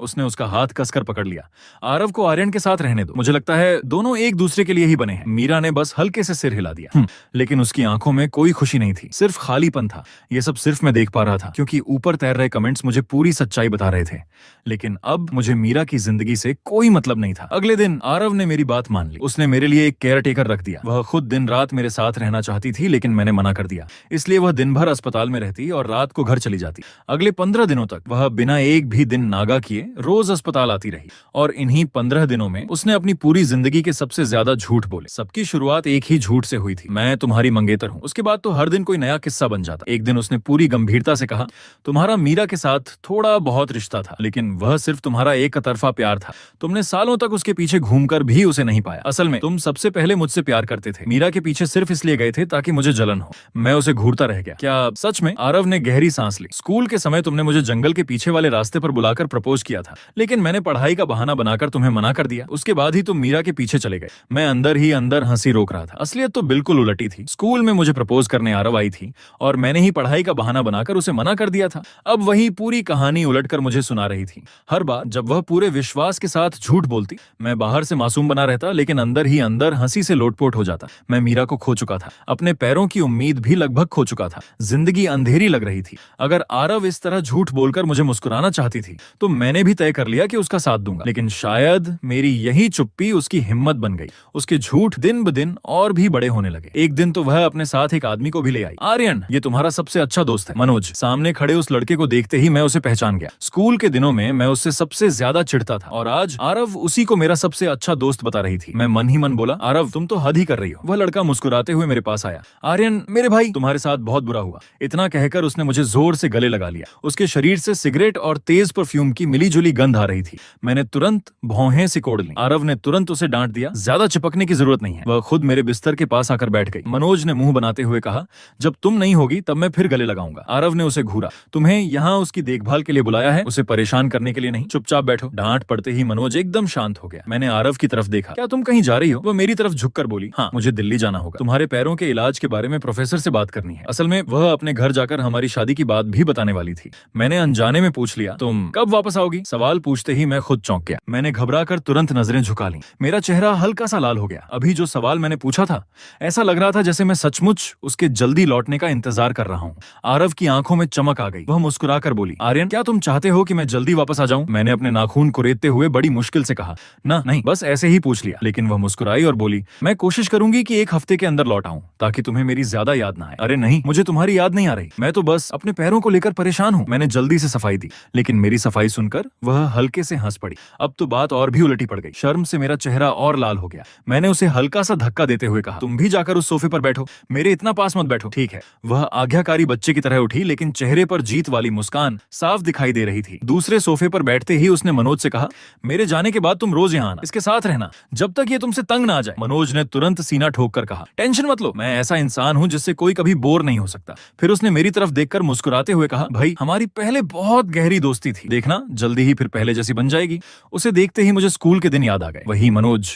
उसने उसका हाथ कसकर पकड़ लिया। आरव को आर्यन के साथ रहने दो, मुझे लगता है दोनों एक दूसरे के लिए ही बने हैं। मीरा ने बस हल्के से सिर हिला दिया। लेकिन उसकी आंखों में कोई खुशी नहीं थी, सिर्फ खालीपन था। ये सब सिर्फ मैं देख पा रहा था क्योंकि ऊपर तैर रहे कमेंट्स मुझे पूरी सच्चाई बता रहे थे। लेकिन अब मुझे मीरा की जिंदगी से कोई मतलब नहीं था। अगले दिन आरव ने मेरी बात मान ली। उसने मेरे लिए एक केयर टेकर रख दिया। वह खुद दिन रात मेरे साथ रहना चाहती थी, लेकिन मैंने मना कर दिया। इसलिए वह दिन भर अस्पताल में रहती और रात को घर चली जाती। अगले 15 दिनों तक वह बिना एक भी दिन नागा किए रोज अस्पताल आती रही। और इन्हीं 15 दिनों में उसने अपनी पूरी जिंदगी के सबसे ज्यादा झूठ बोले। सबकी शुरुआत एक ही झूठ से हुई थी, मैं तुम्हारी मंगेतर हूँ। उसके बाद तो हर दिन कोई नया किस्सा बन जाता। एक दिन उसने पूरी गंभीरता से कहा, तुम्हारा मीरा के साथ थोड़ा बहुत रिश्ता था, लेकिन वह सिर्फ तुम्हारा एक तरफा प्यार था। तुमने सालों तक उसके पीछे घूमकर भी उसे नहीं पाया। असल में तुम सबसे पहले मुझसे प्यार करते थे। मीरा के पीछे सिर्फ इसलिए गए थे ताकि मुझे जलन हो। मैं उसे घूरता रह गया। क्या सच में? आरव ने गहरी सांस ली। स्कूल के समय तुमने मुझे जंगल के पीछे वाले रास्ते पर बुलाकर प्रपोज किया था, लेकिन मैंने पढ़ाई का बहाना बनाकर तुम्हें मना कर दिया। उसके बाद ही तुम मीरा के पीछे चले गए। मैं अंदर ही अंदर हंसी रोक रहा था। असलियत तो बिल्कुल उलटी थी। स्कूल में मुझे प्रपोज करने आरव आई थी और मैंने ही पढ़ाई का बहाना बनाकर उसे मना कर दिया था। अब वही पूरी कहानी उलटकर मुझे सुना रही थी। हर बार जब वह पूरे विश्वास के साथ झूठ बोलती, मैं बाहर से मासूम बना रहता, लेकिन अंदर ही अंदर हंसी से लोटपोट हो जाता। मैं मीरा को खो चुका था, अपने पैरों की उम्मीद भी लगभग खो चुका था। जिंदगी अंधेरी लग रही थी। अगर आरव इस तरह झूठ बोलकर मुझे मुस्कुराना चाहती थी तो मैंने भी तय कर लिया कि उसका साथ दूंगा। लेकिन शायद मेरी यही चुप्पी उसकी हिम्मत बन गई। उसके झूठ दिन ब दिन और भी बड़े होने लगे। एक दिन तो वह अपने साथ एक आदमी को भी ले आई। आर्यन, ये तुम्हारा सबसे अच्छा दोस्त है। मनोज। सामने खड़े उस लड़के को देखते ही मैं उसे पहचान गया। स्कूल के दिनों में मैं उससे सबसे ज्यादा चिढ़ता था और आज आरव उसी को मेरा सबसे अच्छा दोस्त बता रही थी। मैं मन ही मन बोला, आरव तुम तो हद ही कर रही हो। वह लड़का मुस्कुराते हुए मेरे पास आया। आर्यन, मेरे भाई, तुम्हारे साथ बहुत बुरा हुआ। इतना कहकर उसने मुझे जोर से गले लगा लिया। उसके शरीर से सिगरेट और तेज परफ्यूम की मिलीजुली गंध आ रही थी। मैंने तुरंत भौहें सिकोड़ ली। आरव ने तुरंत उसे डांट दिया, ज्यादा चिपकने की जरूरत नहीं है। वह खुद मेरे बिस्तर के पास आकर बैठ गई। मनोज ने मुंह बनाते हुए कहा, जब तुम नहीं होगी तब मैं फिर गले लगाऊंगा। आरव ने उसे घूरा। तुम्हें यहाँ उसकी देखभाल के लिए बुलाया है, उसे परेशान करने के लिए नहीं। चुपचाप बैठो। डांट पड़ते ही मनोज एकदम शांत हो गया। मैंने आरव की तरफ देखा। क्या तुम कहीं जा रही हो? वह मेरी तरफ झुककर बोली, हाँ, मुझे दिल्ली जाना होगा। तुम्हारे पैरों के इलाज के बारे में प्रोफेसर से बात करनी है। असल में वह अपने घर जाकर हमारी शादी की बात भी बताने वाली थी। मैंने अनजाने में पूछ लिया, तुम कब वापस आओगी? सवाल पूछते ही मैं खुद चौंक गया। मैंने घबराकर तुरंत नजरें झुका ली। मेरा चेहरा हल्का सा लाल हो गया। अभी जो सवाल मैंने पूछा था, ऐसा लग रहा था जैसे मैं सचमुच उसके जल्दी लौटने का इंतजार कर रहा हूँ। आरव की आंखों में चमक आ गई। वह मुस्कुराकर बोली, आर्यन, क्या तुम चाहते हो कि मैं जल्दी वापस आ जाऊं? मैंने अपने नाखून कुरेदते हुए बड़ी मुश्किल से कहा, ना, नहीं, बस ऐसे ही पूछ लिया। लेकिन वह मुस्कुराई और बोली, मैं कोशिश करूंगी कि 1 हफ्ते के अंदर लौट आऊं ताकि तुम्हें मेरी ज्यादा याद ना आए। अरे नहीं, मुझे तुम्हारी याद नहीं आ रही। मैं तो बस अपने पैरों को लेकर परेशान हूँ। मैंने जल्दी से सफाई दी, लेकिन मेरी सफाई सुनकर वह हल्के से हंस पड़ी। अब तो बात और भी उलटी पड़ गई। शर्म से मेरा चेहरा और लाल हो गया। मैंने उसे हल्का सा धक्का देते हुए कहा, तुम भी जाकर उस सोफे पर बैठो, मेरे इतना पास मत बैठो। ठीक है। वह आज्ञाकारी बच्चे की तरह उठी, लेकिन चेहरे पर जीत वाली मुस्कान साफ दिखाई दे रही थी। दूसरे सोफे पर बैठते ही उसने मनोज से कहा, मेरे जाने के बाद तुम रोज यहाँ आना, इसके साथ रहना, जब तक ये तुमसे तंग ना आ जाए। मनोज ने तुरंत सीना ठोक कर कहा, टेंशन मत लो, मैं ऐसा इंसान हूँ जिससे कोई कभी बोर नहीं हो सकता। फिर उसने मेरी तरफ देखकर मुस्कुराते हुए कहा, भाई, हमारी पहले बहुत गहरी दोस्ती थी, देखना जल्दी ही फिर पहले जैसी बन जाएगी। उसे देखते ही मुझे स्कूल के दिन याद आ गए। वही मनोज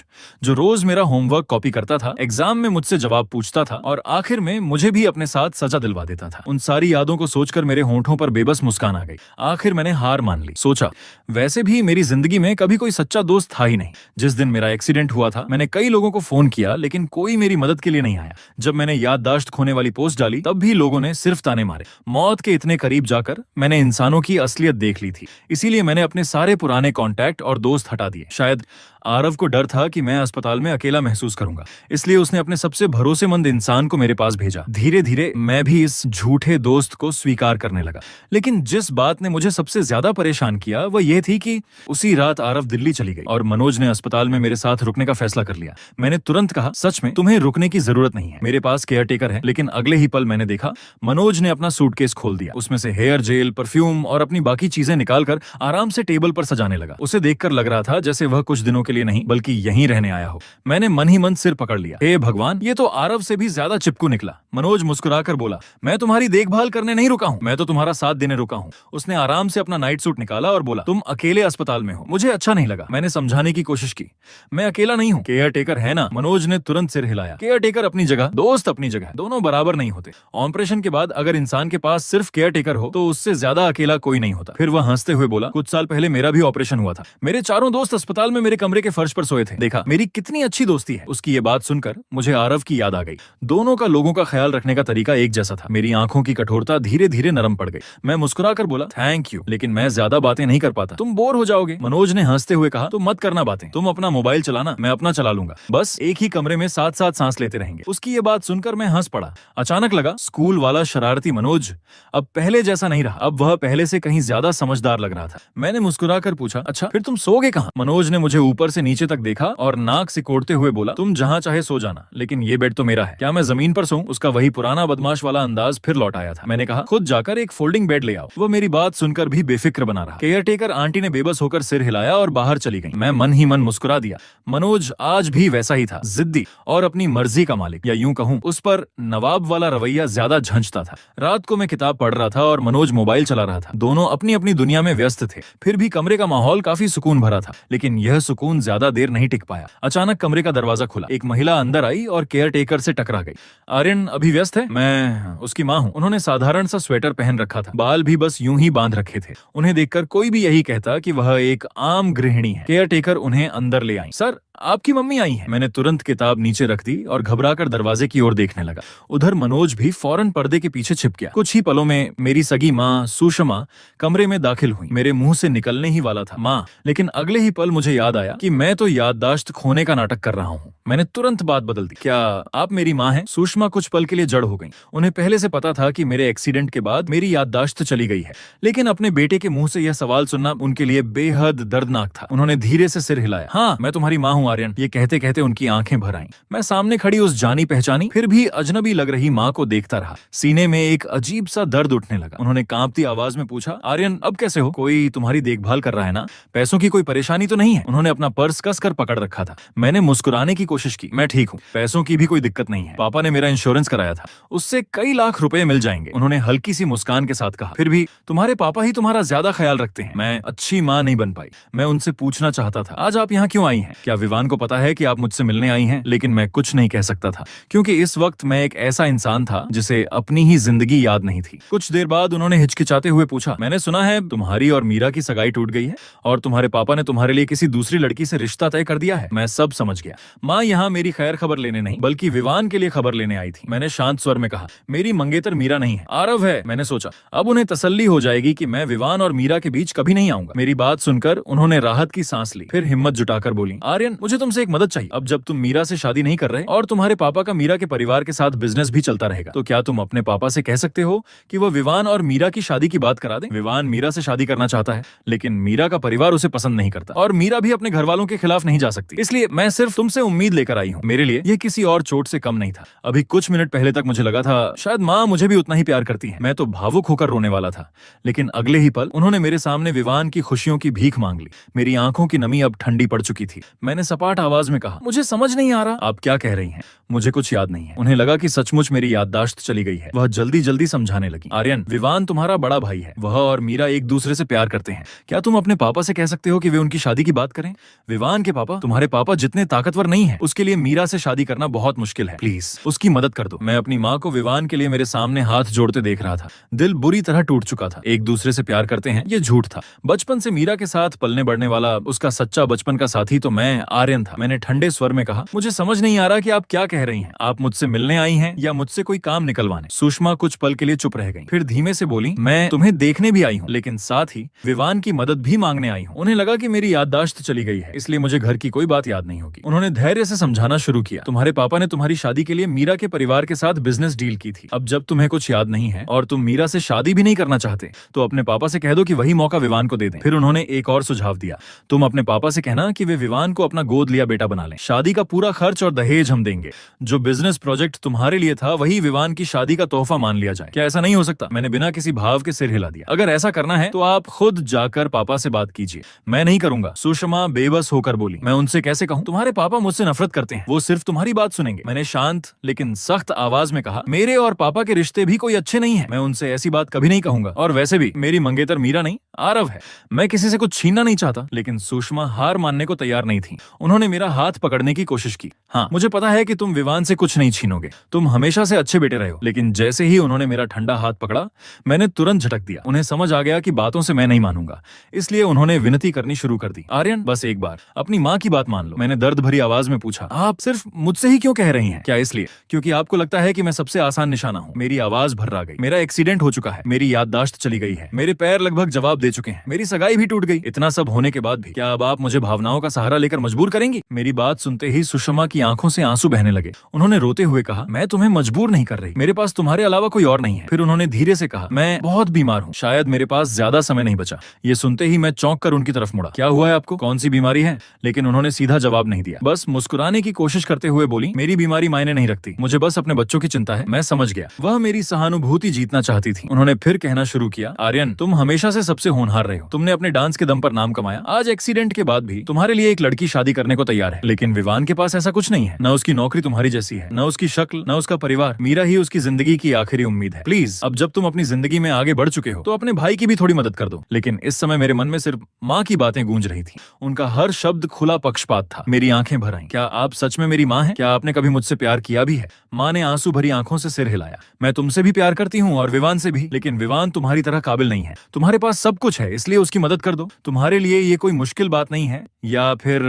जो रोज मेरा होमवर्क कॉपी करता था, एग्जाम में मुझसे जवाब पूछता था और आखिर में मुझे भी अपने साथ सजा दिलवा देता था। उन सारी यादों को सोचकर मेरे होंठों पर बेबस मुस्कान आ गई। आखिर मैंने हार मान ली। सोचा, वैसे भी मेरी जिंदगी में कभी कोई सच्चा दोस्त था ही नहीं। जिस दिन मेरा एक्सीडेंट हुआ था, मैंने कई लोगों को फोन किया, लेकिन कोई मेरी मदद के लिए नहीं आया। जब मैंने याददाश्त खोने वाली पोस्ट डाली, तब भी लोगों ने सिर्फ ताने मारे। मौत के इतने करीब जाकर मैंने इंसानों की असलियत देख ली थी। इसीलिए मैंने अपने सारे पुराने कॉन्टैक्ट और दोस्त हटा दिए। शायद आरव को डर था कि मैं अस्पताल में अकेला महसूस करूंगा, इसलिए उसने अपने सबसे भरोसेमंद इंसान को मेरे पास भेजा। धीरे धीरे मैं भी इस झूठे दोस्त को स्वीकार करने लगा। लेकिन जिस बात ने मुझे सबसे ज्यादा परेशान किया वह यह थी कि उसी रात आरव दिल्ली चली गई और मनोज ने अस्पताल में मेरे साथ रुकने का फैसला कर लिया। मैंने तुरंत कहा, सच में तुम्हें रुकने की जरूरत नहीं है, मेरे पास केयरटेकर है। लेकिन अगले ही पल मैंने देखा मनोज ने अपना सूटकेस खोल दिया। उसमें से हेयर जेल, परफ्यूम और अपनी बाकी चीजें निकालकर आराम से टेबल पर सजाने लगा। उसे देखकर लग रहा था जैसे वह कुछ दिनों के लिए नहीं बल्कि यहीं रहने आया हो। मैंने मन ही मन सिर पकड़ लिया। हे भगवान, ये तो आरव से भी ज्यादा चिपकू निकला। मनोज मुस्कुराकर बोला, मैं तुम्हारी देखभाल करने नहीं रुका हूँ, मैं तो तुम्हारा साथ देने रुका हूँ। उसने आराम से अपना नाइट सूट निकाला और बोला, तुम अकेले अस्पताल में हो। मुझे अच्छा नहीं लगा। मैंने समझाने की कोशिश की, मैं अकेला नहीं हूँ, केयर टेकर है ना। मनोज ने तुरंत सिर हिलाया। केयर टेकर अपनी जगह, दोस्त अपनी जगह, दोनों बराबर नहीं होते। ऑपरेशन के बाद अगर इंसान के पास सिर्फ केयर टेकर हो तो उससे ज्यादा अकेला कोई नहीं होता। फिर वह हंसते हुए बोला, कुछ साल पहले मेरा भी ऑपरेशन हुआ था। मेरे चारों दोस्त अस्पताल में मेरे कमरे के फर्श पर सोए थे। देखा मेरी कितनी अच्छी दोस्ती है। उसकी ये बात सुनकर मुझे आरव की याद आ गई। दोनों का लोगों का ख्याल रखने का तरीका एक जैसा था। मेरी आंखों की कठोरता धीरे धीरे नरम पड़ गई। मैं मुस्कुराकर बोला, थैंक यू, लेकिन मैं ज्यादा बातें नहीं कर पाता, तुम बोर हो जाओगे। मनोज ने हंसते हुए कहा, तुम मत करना बातें, तुम अपना मोबाइल चलाना, मैं अपना चला लूंगा। बस एक ही कमरे में साथ साथ सांस लेते रहेंगे। उसकी ये बात सुनकर मैं हंस पड़ा। अचानक लगा स्कूल वाला शरारती मनोज अब पहले जैसा नहीं रहा। अब वह पहले से कहीं ज्यादा समझदार लग रहा था। मैंने मुस्कुराकर पूछा, अच्छा फिर तुम सोगे कहाँ? मनोज ने मुझे ऊपर से नीचे तक देखा और नाक सिकोड़ते हुए बोला, तुम जहाँ चाहे सो जाना, लेकिन ये बेड तो मेरा है। क्या मैं जमीन पर सोऊं? उसका वही पुराना बदमाश वाला अंदाज फिर लौट आया था। मैंने कहा, खुद जाकर एक फोल्डिंग बेड ले आओ। वो मेरी बात सुनकर भी बेफिक्र बना रहा। केयर टेकर आंटी ने बेबस होकर सिर हिलाया और बाहर चली गई। मैं मन ही मन मुस्कुरा दिया। मनोज आज भी वैसा ही था, जिद्दी और अपनी मर्जी का मालिक, या यूं कहूं उस पर नवाब वाला रवैया ज्यादा झंझता था। रात को मैं किताब पढ़ रहा था और मनोज मोबाइल चला रहा था। दोनों अपनी अपनी दुनिया में व्यस्त थे। फिर भी कमरे का माहौल काफी सुकून भरा था, लेकिन यह सुकून ज्यादा देर नहीं टिक पाया। अचानक कमरे का दरवाजा खुला। एक महिला अंदर आई और केयर टेकर से टकरा गई। आर्यन अभी व्यस्त है? मैं उसकी माँ हूँ। उन्होंने साधारण सा स्वेटर पहन रखा था, बाल भी बस यूं ही बांध रखे थे। उन्हें देखकर कोई भी यही कहता कि वह एक आम गृहिणी है। केयर टेकर उन्हें अंदर ले आई। सर, आपकी मम्मी आई है। मैंने तुरंत किताब नीचे रख दी और घबराकर दरवाजे की ओर देखने लगा। उधर मनोज भी फौरन पर्दे के पीछे छिप गया। कुछ ही पलों में मेरी सगी माँ सुषमा कमरे में दाखिल हुई। मेरे मुंह से निकलने ही वाला था माँ, लेकिन अगले ही पल मुझे याद आया कि मैं तो याददाश्त खोने का नाटक कर रहा हूँ। मैंने तुरंत बात बदल दी। क्या आप मेरी माँ हैं? सुषमा कुछ पल के लिए जड़ हो गई। उन्हें पहले से पता था कि मेरे एक्सीडेंट के बाद मेरी याददाश्त चली गई है, लेकिन अपने बेटे के मुंह से यह सवाल सुनना उनके लिए बेहद दर्दनाक था। उन्होंने धीरे से सिर हिलाया। हाँ, मैं तुम्हारी माँ हूँ आर्यन। ये कहते कहते उनकी आंखें भर आईं। मैं सामने खड़ी उस जानी पहचानी फिर भी अजनबी लग रही माँ को देखता रहा। सीने में एक अजीब सा दर्द उठने लगा। उन्होंने कांपती आवाज में पूछा, आर्यन अब कैसे हो? कोई तुम्हारी देखभाल कर रहा है ना? पैसों की कोई परेशानी तो नहीं है? उन्होंने अपना पर्स कसकर पकड़ रखा था। मैंने मुस्कुराने की कोशिश की। मैं ठीक हूँ, पैसों की भी कोई दिक्कत नहीं है। पापा ने मेरा इंश्योरेंस कराया था, उससे कई लाख रुपए मिल जाएंगे। उन्होंने हल्की सी मुस्कान के साथ कहा, फिर भी तुम्हारे पापा ही तुम्हारा ज्यादा ख्याल रखते हैं। मैं अच्छी माँ नहीं बन पाई। मैं उनसे पूछना चाहता था, आज आप यहाँ क्यों आई हैं? क्या विवान को पता है कि आप मुझसे मिलने आई हैं? लेकिन मैं कुछ नहीं कह सकता था, क्योंकि इस वक्त मैं एक ऐसा इंसान था जिसे अपनी ही जिंदगी याद नहीं थी। कुछ देर बाद उन्होंने हिचकिचाते हुए पूछा, मैंने सुना है तुम्हारी और मीरा की सगाई टूट गई है और तुम्हारे पापा ने तुम्हारे लिए किसी दूसरी लड़की से रिश्ता तय कर दिया है। मैं सब समझ गया। माँ यहाँ मेरी खैर खबर लेने नहीं बल्कि विवान के लिए खबर लेने आई थी। मैंने शांत स्वर में कहा, मेरी मंगेतर मीरा नहीं है, आरव है। मैंने सोचा अब उन्हें तसल्ली हो जाएगी कि मैं विवान और मीरा के बीच कभी नहीं आऊंगा। मेरी बात सुनकर उन्होंने राहत की सांस ली, फिर हिम्मत जुटाकर बोली, आर्यन मुझे तुमसे एक मदद चाहिए। अब जब तुम मीरा से शादी नहीं कर रहे और तुम्हारे पापा का मीरा के परिवार के साथ बिजनेस भी चलता रहेगा, तो क्या तुम अपने पापा से कह सकते हो कि वो विवान और मीरा की शादी की बात करा दें? विवान मीरा से शादी करना चाहता है, लेकिन मीरा का परिवार उसे पसंद नहीं करता और मीरा भी अपने घर वालों के खिलाफ नहीं जा सकती। इसलिए मैं सिर्फ तुमसे उम्मीद लेकर आई हूँ। मेरे लिए यह किसी और चोट से कम नहीं था। अभी कुछ मिनट पहले तक मुझे लगा था शायद माँ मुझे भी उतना ही प्यार करती है। मैं तो भावुक होकर रोने वाला था, लेकिन अगले ही पल उन्होंने मेरे सामने विवान की खुशियों की भीख मांग ली। मेरी आंखों की नमी अब ठंडी पड़ चुकी थी। मैंने सपाट आवाज में कहा, मुझे समझ नहीं आ रहा आप क्या कह रही हैं। मुझे कुछ याद नहीं है। उन्हें लगा कि सचमुच मेरी याददाश्त चली गई है। वह जल्दी जल्दी समझाने लगी, आर्यन विवान तुम्हारा बड़ा भाई है। वह और मीरा एक दूसरे से प्यार करते हैं। क्या तुम अपने पापा से कह सकते हो कि वे उनकी शादी की बात करें? विवान के पापा? तुम्हारे पापा जितने ताकतवर नहीं है उसके लिए मीरा से शादी करना बहुत मुश्किल है, प्लीज उसकी मदद कर दो। मैं अपनी माँ को विवान के लिए मेरे सामने हाथ जोड़ते देख रहा था। दिल बुरी तरह टूट चुका था। एक दूसरे से प्यार करते हैं ये झूठ था। बचपन से मीरा के साथ पलने बढ़ने वाला उसका सच्चा बचपन का साथी तो मैं आर्यन था। मैंने ठंडे स्वर में कहा, मुझे समझ नहीं आ रहा कि आप क्या कह रही हैं। आप मुझसे मिलने आई हैं या मुझसे कोई काम निकलवाने? सुषमा कुछ पल के लिए चुप रह गई, फिर धीमे से बोली, मैं तुम्हें देखने भी आई हूँ, लेकिन साथ ही विवान की मदद भी मांगने आई हूँ। उन्हें लगा कि मेरी याददाश्त चली गई है, इसलिए मुझे घर की कोई बात याद नहीं होगी। उन्होंने धैर्य से समझाना शुरू किया, तुम्हारे पापा ने तुम्हारी शादी के लिए मीरा के परिवार के साथ बिजनेस डील की थी। अब जब तुम्हें कुछ याद नहीं है और तुम मीरा से शादी भी नहीं करना चाहते तो अपने पापा से कह दो कि वही मौका विवान को दे दें। फिर उन्होंने एक और सुझाव दिया, तुम अपने पापा से कहना कि वे विवान को अपना गोद लिया बेटा बना लें। शादी का पूरा खर्च और दहेज हम देंगे। जो बिजनेस प्रोजेक्ट तुम्हारे लिए था वही विवान की शादी का तोहफा मान लिया जाए। क्या ऐसा नहीं हो सकता? मैंने बिना किसी भाव के सिर हिला दिया। अगर ऐसा करना है तो आप खुद जाकर पापा से बात कीजिए, मैं नहीं करूंगा। सुषमा बेबस होकर बोली, मैं उनसे कैसे कहूं? तुम्हारे पापा मुझसे नफरत करते हैं, वो सिर्फ तुम्हारी बात सुनेंगे। मैंने शांत लेकिन सख्त आवाज में कहा, मेरे और पापा के रिश्ते भी कोई अच्छे नहीं है। मैं उनसे ऐसी बात कभी नहीं कहूंगा। और वैसे भी मेरी मंगेतर मीरा नहीं, आरव है। मैं किसी से कुछ छीनना नहीं चाहता। लेकिन सुषमा हार मानने को तैयार नहीं थी। उन्होंने मेरा हाथ पकड़ने की कोशिश की। हाँ, मुझे पता है कि तुम विवान से कुछ नहीं छीनोगे, तुम हमेशा से अच्छे बेटे रहे हो। लेकिन जैसे ही उन्होंने मेरा ठंडा हाथ पकड़ा, मैंने तुरंत झटक दिया। उन्हें समझ आ गया कि बातों से मैं नहीं मानूंगा, इसलिए उन्होंने विनती करनी शुरू कर दी, आर्यन बस एक बार अपनी माँ की बात मान लो। मैंने दर्द भरी आवाज में पूछा, आप सिर्फ मुझसे ही क्यों कह रही हैं? क्या इसलिए क्योंकि आपको लगता है कि मैं सबसे आसान निशाना हूँ? मेरी आवाज भर्रा गई। मेरा एक्सीडेंट हो चुका है, मेरी याददाश्त चली गई है, मेरे पैर लगभग जवाब दे चुके हैं, मेरी सगाई भी टूट गई। इतना सब होने के बाद भी क्या अब आप मुझे भावनाओं का सहारा लेकर मजबूर करेंगी? मेरी बात सुनते ही सुषमा की आंखों से आंसू बहने लगे। उन्होंने रोते हुए कहा, मैं तुम्हें मजबूर नहीं कर रही, मेरे पास तुम्हारे अलावा कोई और नहीं है। फिर उन्होंने धीरे से कहा, मैं बहुत बीमार हूँ, शायद मेरे पास ज्यादा समय नहीं बचा। ये सुनते ही मैं चौंक कर उनकी तरफ मुड़ा। क्या हुआ है आपको? कौन सी बीमारी है? लेकिन उन्होंने सीधा जवाब नहीं दिया, बस मुस्कुराने की कोशिश करते हुए बोली, मेरी बीमारी मायने नहीं रखती, मुझे बस अपने बच्चों की चिंता है। मैं समझ गया, वह मेरी सहानुभूति जीतना चाहती थी। उन्होंने फिर कहना शुरू किया, आर्यन तुम हमेशा से सबसे होनहार रहे हो, तुमने अपने डांस के दम पर नाम कमाया। आज एक्सीडेंट के बाद भी तुम्हारे लिए एक लड़की शादी करने को तैयार है। लेकिन विवान के पास ऐसा कुछ नहीं है, न उसकी नौकरी तुम्हारी जैसी है, न उसकी शक्ल, न उसका परिवार। मीरा ही उसकी जिंदगी की आखिरी उम्मीद है। प्लीज अब जब तुम अपनी जिंदगी में आगे बढ़ चुके हो तो अपने भाई की भी थोड़ी मदद कर दो। लेकिन इस समय मेरे मन में सिर्फ माँ की बातें गूंज रही थी। उनका हर शब्द खुला पक्षपात था। मेरी आंखें भर आईं। क्या आप सच में मेरी माँ हैं? क्या आपने कभी मुझसे प्यार किया भी है? माँ ने आंसू भरी आंखों से सिर हिलाया। मैं तुमसे भी प्यार करती हूँ और विवान से भी, लेकिन विवान तुम्हारी तरह काबिल नहीं है। तुम्हारे पास सब कुछ है, इसलिए उसकी मदद कर दो। तुम्हारे लिए ये कोई मुश्किल बात नहीं है। या फिर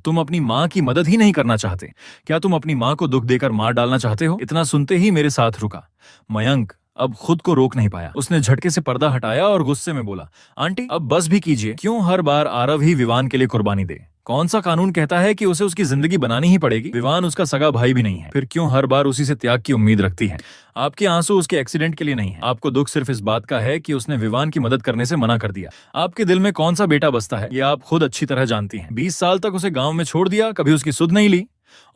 तुम अपनी माँ की मदद ही नहीं करना चाहते? क्या तुम अपनी माँ को दुख देकर मार डालना चाहते हो? इतना सुनते ही मेरे साथ रुका। मयंक अब खुद को रोक नहीं पाया। उसने झटके से पर्दा हटाया और गुस्से में बोला, आंटी अब बस भी कीजिए। क्यों हर बार आरव ही विवान के लिए कुर्बानी दे? कौन सा कानून कहता है कि उसे उसकी जिंदगी बनानी ही पड़ेगी? विवान उसका सगा भाई भी नहीं है, फिर क्यों हर बार उसी से त्याग की उम्मीद रखती है? आपके आंसू उसके एक्सीडेंट के लिए नहीं है। आपको दुख सिर्फ इस बात का है कि उसने विवान की मदद करने से मना कर दिया। आपके दिल में कौन सा बेटा बसता है ये आप खुद अच्छी तरह जानती हैं। 20 साल तक उसे गांव में छोड़ दिया, कभी उसकी सुध नहीं ली,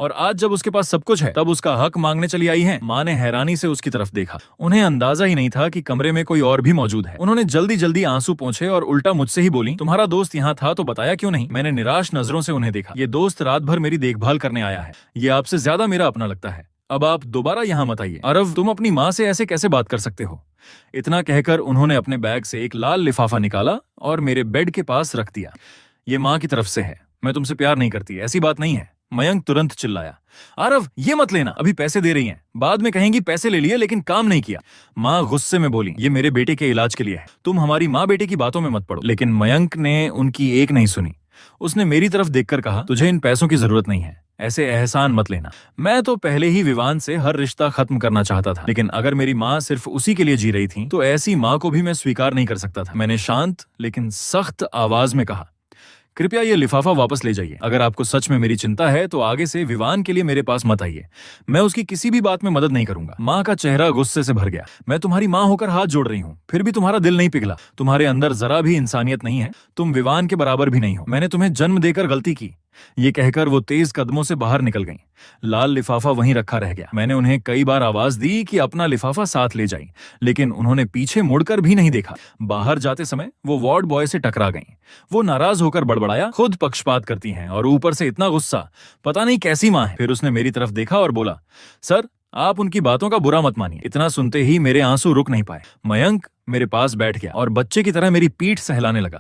और आज जब उसके पास सब कुछ है तब उसका हक मांगने चली आई है। माँ ने हैरानी से उसकी तरफ देखा। उन्हें अंदाजा ही नहीं था कि कमरे में कोई और भी मौजूद है। उन्होंने जल्दी जल्दी आंसू पोंछे और उल्टा मुझसे ही बोली, तुम्हारा दोस्त यहाँ था तो बताया क्यों नहीं? मैंने निराश नजरों से उन्हें देखा। ये दोस्त रात भर मेरी देखभाल करने आया है, ये आपसे ज्यादा मेरा अपना लगता है। अब आप दोबारा यहाँ मत आइए। अरव तुम अपनी माँ से ऐसे कैसे बात कर सकते हो? इतना कहकर उन्होंने अपने बैग से एक लाल लिफाफा निकाला और मेरे बेड के पास रख दिया। ये माँ की तरफ से है, मैं तुमसे प्यार नहीं करती, ऐसी बात नहीं है। मयंक तुरंत चिल्लाया, आरव ये मत लेना, अभी पैसे दे रही हैं, बाद में कहेंगी पैसे ले लिए लेकिन काम नहीं किया। माँ गुस्से में बोली, ये मेरे बेटे के इलाज के लिए है, तुम हमारी माँ बेटे की बातों में मत पड़ो। लेकिन मयंक ने उनकी एक नहीं सुनी। उसने मेरी तरफ देखकर कहा, तुझे इन पैसों की जरूरत नहीं है, ऐसे एहसान मत लेना। मैं तो पहले ही विवान से हर रिश्ता खत्म करना चाहता था, लेकिन अगर मेरी माँ सिर्फ उसी के लिए जी रही थी तो ऐसी माँ को भी मैं स्वीकार नहीं कर सकता था। मैंने शांत लेकिन सख्त आवाज में कहा, कृपया ये लिफाफा वापस ले जाइए। अगर आपको सच में मेरी चिंता है तो आगे से विवान के लिए मेरे पास मत आइए। मैं उसकी किसी भी बात में मदद नहीं करूंगा। माँ का चेहरा गुस्से से भर गया। मैं तुम्हारी माँ होकर हाथ जोड़ रही हूँ, फिर भी तुम्हारा दिल नहीं पिघला। तुम्हारे अंदर जरा भी इंसानियत नहीं है। तुम विवान के बराबर भी नहीं हो। मैंने तुम्हें जन्म देकर गलती की। ये कहकर वो तेज कदमों से बाहर निकल गईं। लाल लिफाफा वहीं रखा रह गया। मैंने उन्हें कई बार आवाज दी कि अपना लिफाफा साथ ले जाएं, लेकिन उन्होंने पीछे मुड़कर भी नहीं देखा। बाहर जाते समय वो वार्ड बॉय से टकरा गईं। वो नाराज होकर बड़बड़ाया, खुद पक्षपात करती हैं और ऊपर से इतना गुस्सा, पता नहीं कैसी माँ है। फिर उसने मेरी तरफ देखा और बोला, सर आप उनकी बातों का बुरा मत मानिए। इतना सुनते ही मेरे आंसू रुक नहीं पाए। मयंक मेरे पास बैठ गया और बच्चे की तरह मेरी पीठ सहलाने लगा।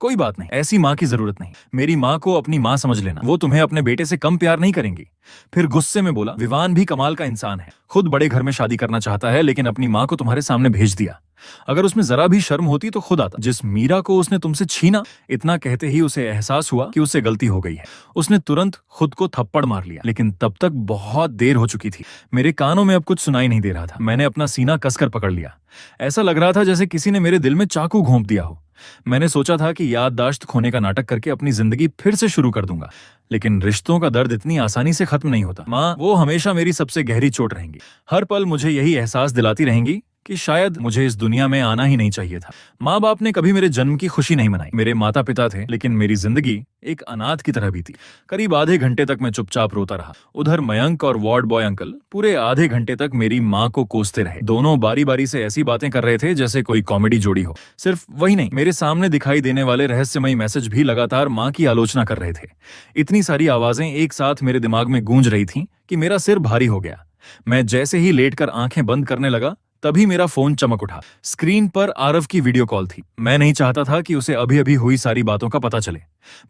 कोई बात नहीं, ऐसी माँ की जरूरत नहीं। मेरी माँ को अपनी माँ समझ लेना, वो तुम्हें अपने बेटे से कम प्यार नहीं करेंगी। फिर गुस्से में बोला, विवान भी कमाल का इंसान है, खुद बड़े घर में शादी करना चाहता है, लेकिन अपनी माँ को तुम्हारे सामने भेज दिया। अगर उसमें जरा भी शर्म होती तो खुद आता। जिस मीरा को उसने तुमसे छीना। इतना कहते ही उसे एहसास हुआ कि उससे गलती हो गई है। उसने तुरंत खुद को थप्पड़ मार लिया, लेकिन तब तक बहुत देर हो चुकी थी। मेरे कानों में अब कुछ सुनाई नहीं दे रहा था। मैंने अपना सीना कसकर पकड़ लिया। ऐसा लग रहा था जैसे किसी ने मेरे दिल में चाकू घोंप दिया हो। मैंने सोचा था कि याददाश्त खोने का नाटक करके अपनी जिंदगी फिर से शुरू कर दूंगा, लेकिन रिश्तों का दर्द इतनी आसानी से खत्म नहीं होता। माँ वो हमेशा मेरी सबसे गहरी चोट रहेंगी। हर पल मुझे यही एहसास दिलाती रहेंगी कि शायद मुझे इस दुनिया में आना ही नहीं चाहिए था। माँ बाप ने कभी मेरे जन्म की खुशी नहीं मनाई। मेरे माता पिता थे, लेकिन मेरी जिंदगी एक अनाथ की तरह बीती। करीब आधे घंटे तक मैं चुपचाप रोता रहा। उधर मयंक और वार्ड बॉय अंकल पूरे आधे घंटे तक मेरी माँ को कोसते रहे। दोनों बारी बारी से ऐसी बातें कर रहे थे जैसे कोई कॉमेडी जोड़ी हो। सिर्फ वही नहीं, मेरे सामने दिखाई देने वाले रहस्यमयी मैसेज भी लगातार माँ की आलोचना कर रहे थे। इतनी सारी आवाजें एक साथ मेरे दिमाग में गूंज रही थीं कि मेरा सिर भारी हो गया। मैं जैसे ही लेटकर आंखें बंद करने लगा, तभी मेरा फोन चमक उठा। स्क्रीन पर आरव की वीडियो कॉल थी। मैं नहीं चाहता था कि उसे अभी अभी हुई सारी बातों का पता चले।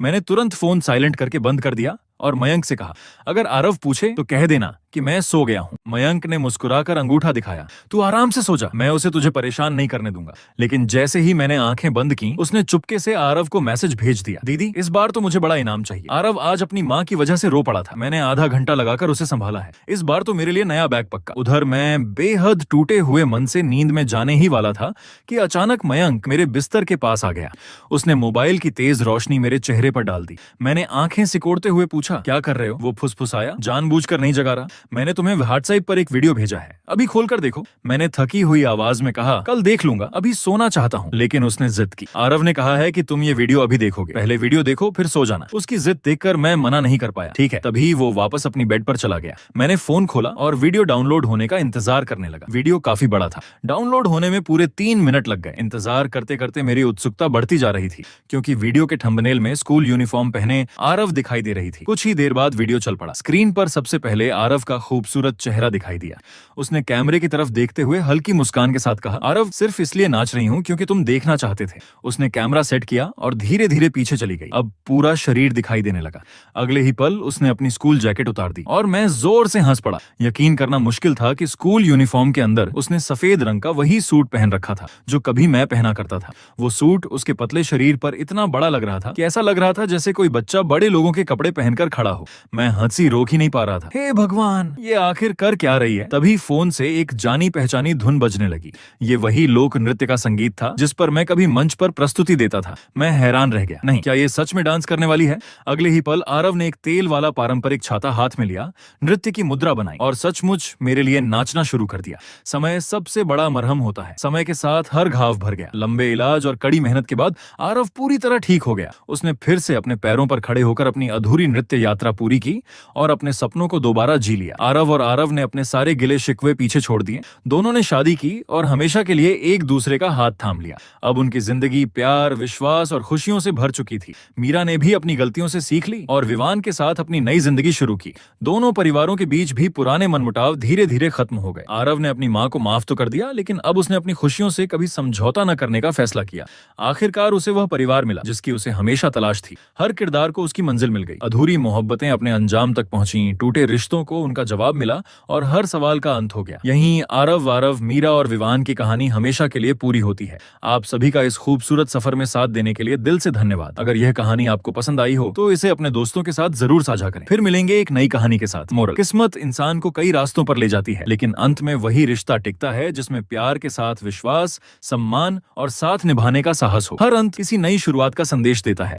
मैंने तुरंत फोन साइलेंट करके बंद कर दिया और मयंक से कहा, अगर आरव पूछे तो कह देना कि मैं सो गया हूं। मयंक ने मुस्कुराकर अंगूठा दिखाया, तू आराम से सो जा, मैं उसे तुझे परेशान नहीं करने दूंगा। लेकिन जैसे ही मैंने आंखें बंद की, उसने चुपके से आरव को मैसेज भेज दिया, दीदी इस बार तो मुझे बड़ा इनाम चाहिए। आरव आज अपनी माँ की वजह से रो पड़ा था। मैंने आधा घंटा लगाकर उसे संभाला है। इस बार तो मेरे लिए नया बैग पक्का। उधर मैं बेहद टूटे हुए मन से नींद में जाने ही वाला था कि अचानक मयंक मेरे बिस्तर के पास आ गया। उसने मोबाइल की तेज रोशनी मेरे चेहरे पर डाल दी। मैंने आंखें सिकोड़ते हुए पूछा, क्या कर रहे हो? वो फुसफुसाया, जानबूझकर नहीं जगा रहा। मैंने तुम्हें व्हाट्सएप पर एक वीडियो भेजा है, अभी खोलकर देखो। मैंने थकी हुई आवाज में कहा, कल देख लूंगा, अभी सोना चाहता हूँ। लेकिन उसने जिद की। आरव ने कहा है कि तुम ये वीडियो अभी देखोगे, पहले वीडियो देखो फिर सो जाना। उसकी जिद देखकर मैं मना नहीं कर पाया। ठीक है। तभी वो वापस अपनी बेड पर चला गया। मैंने फोन खोला और वीडियो डाउनलोड होने का इंतजार करने लगा। वीडियो काफी बड़ा था। डाउनलोड होने में पूरे 3 मिनट लग गए। इंतजार करते करते मेरी उत्सुकता बढ़ती जा रही थी, क्योंकि वीडियो के थंबनेल में स्कूल यूनिफॉर्म पहने आरव दिखाई दे रही थी। कुछ ही देर बाद वीडियो चल पड़ा। स्क्रीन पर सबसे पहले आरव का खूबसूरत चेहरा दिखाई दिया। उसने कैमरे की तरफ देखते हुए हल्की मुस्कान के साथ कहा, आरव सिर्फ इसलिए नाच रही हूँ क्योंकि तुम देखना चाहते थे। उसने कैमरा सेट किया और धीरे धीरे पीछे चली गई। अब पूरा शरीर दिखाई देने लगा। अगले ही पल उसने अपनी स्कूल जैकेट उतार दी और मैं जोर से हंस पड़ा। यकीन करना मुश्किल था कि स्कूल यूनिफॉर्म के अंदर उसने सफेद रंग का वही सूट पहन रखा था जो कभी मैं पहना करता था। वो सूट उसके पतले शरीर पर इतना बड़ा लग रहा था कि ऐसा लग रहा था जैसे कोई बच्चा बड़े लोगों के कपड़े पहनकर खड़ा हो। मैं हंसी रोक ही नहीं पा रहा था। हे भगवान, ये आखिर कर क्या रही है? तभी फोन से एक जानी पहचानी धुन बजने लगी। ये वही लोक नृत्य का संगीत था जिस पर मैं कभी मंच पर प्रस्तुति देता था। मैं हैरान रह गया। नहीं, क्या ये सच में डांस करने वाली है? अगले ही पल आरव ने एक तेल वाला पारंपरिक छाता हाथ में लिया, नृत्य की मुद्रा बनाई और सचमुच मेरे लिए नाचना शुरू कर दिया। समय सबसे बड़ा मरहम होता है। समय के साथ हर घाव भर गया। लंबे इलाज और कड़ी मेहनत के बाद आरव पूरी तरह ठीक हो गया। उसने फिर से अपने पैरों पर खड़े होकर अपनी अधूरी नृत्य यात्रा पूरी की और अपने सपनों को दोबारा जी लिया। आरव ने अपने सारे गिले शिकवे पीछे छोड़ दिए। दोनों ने शादी की और हमेशा के लिए एक दूसरे का हाथ थाम लिया। अब उनकी जिंदगी प्यार, विश्वास और खुशियों से भर चुकी थी। मीरा ने भी अपनी गलतियों से सीख ली और विवान के साथ अपनी नई जिंदगी शुरू की। दोनों परिवारों के बीच भी पुराने मनमुटाव धीरे धीरे खत्म हो गए। आरव ने अपनी माँ को माफ तो कर दिया, लेकिन अब उसने अपनी खुशियों से कभी समझौता न करने का फैसला किया। आखिरकार उसे वह परिवार मिला जिसकी उसे हमेशा तलाश थी। हर किरदार को उसकी मंजिल मिल गई। अधूरी मोहब्बतें अपने अंजाम तक पहुंची, टूटे रिश्तों को उनका जवाब मिला और हर सवाल का अंत हो गया। यहीं आरव, मीरा और विवान की कहानी हमेशा के लिए पूरी होती है। आप सभी का इस खूबसूरत सफर में साथ देने के लिए दिल से धन्यवाद। अगर यह कहानी आपको पसंद आई हो तो इसे अपने दोस्तों के साथ जरूर साझा करें। फिर मिलेंगे एक नई कहानी के साथ। मोरल: किस्मत इंसान को कई रास्तों पर ले जाती है, लेकिन अंत में वही रिश्ता टिकता है जिसमें प्यार के साथ विश्वास, सम्मान और साथ निभाने का साहस हो। हर अंत किसी नई शुरुआत का संदेश देता है।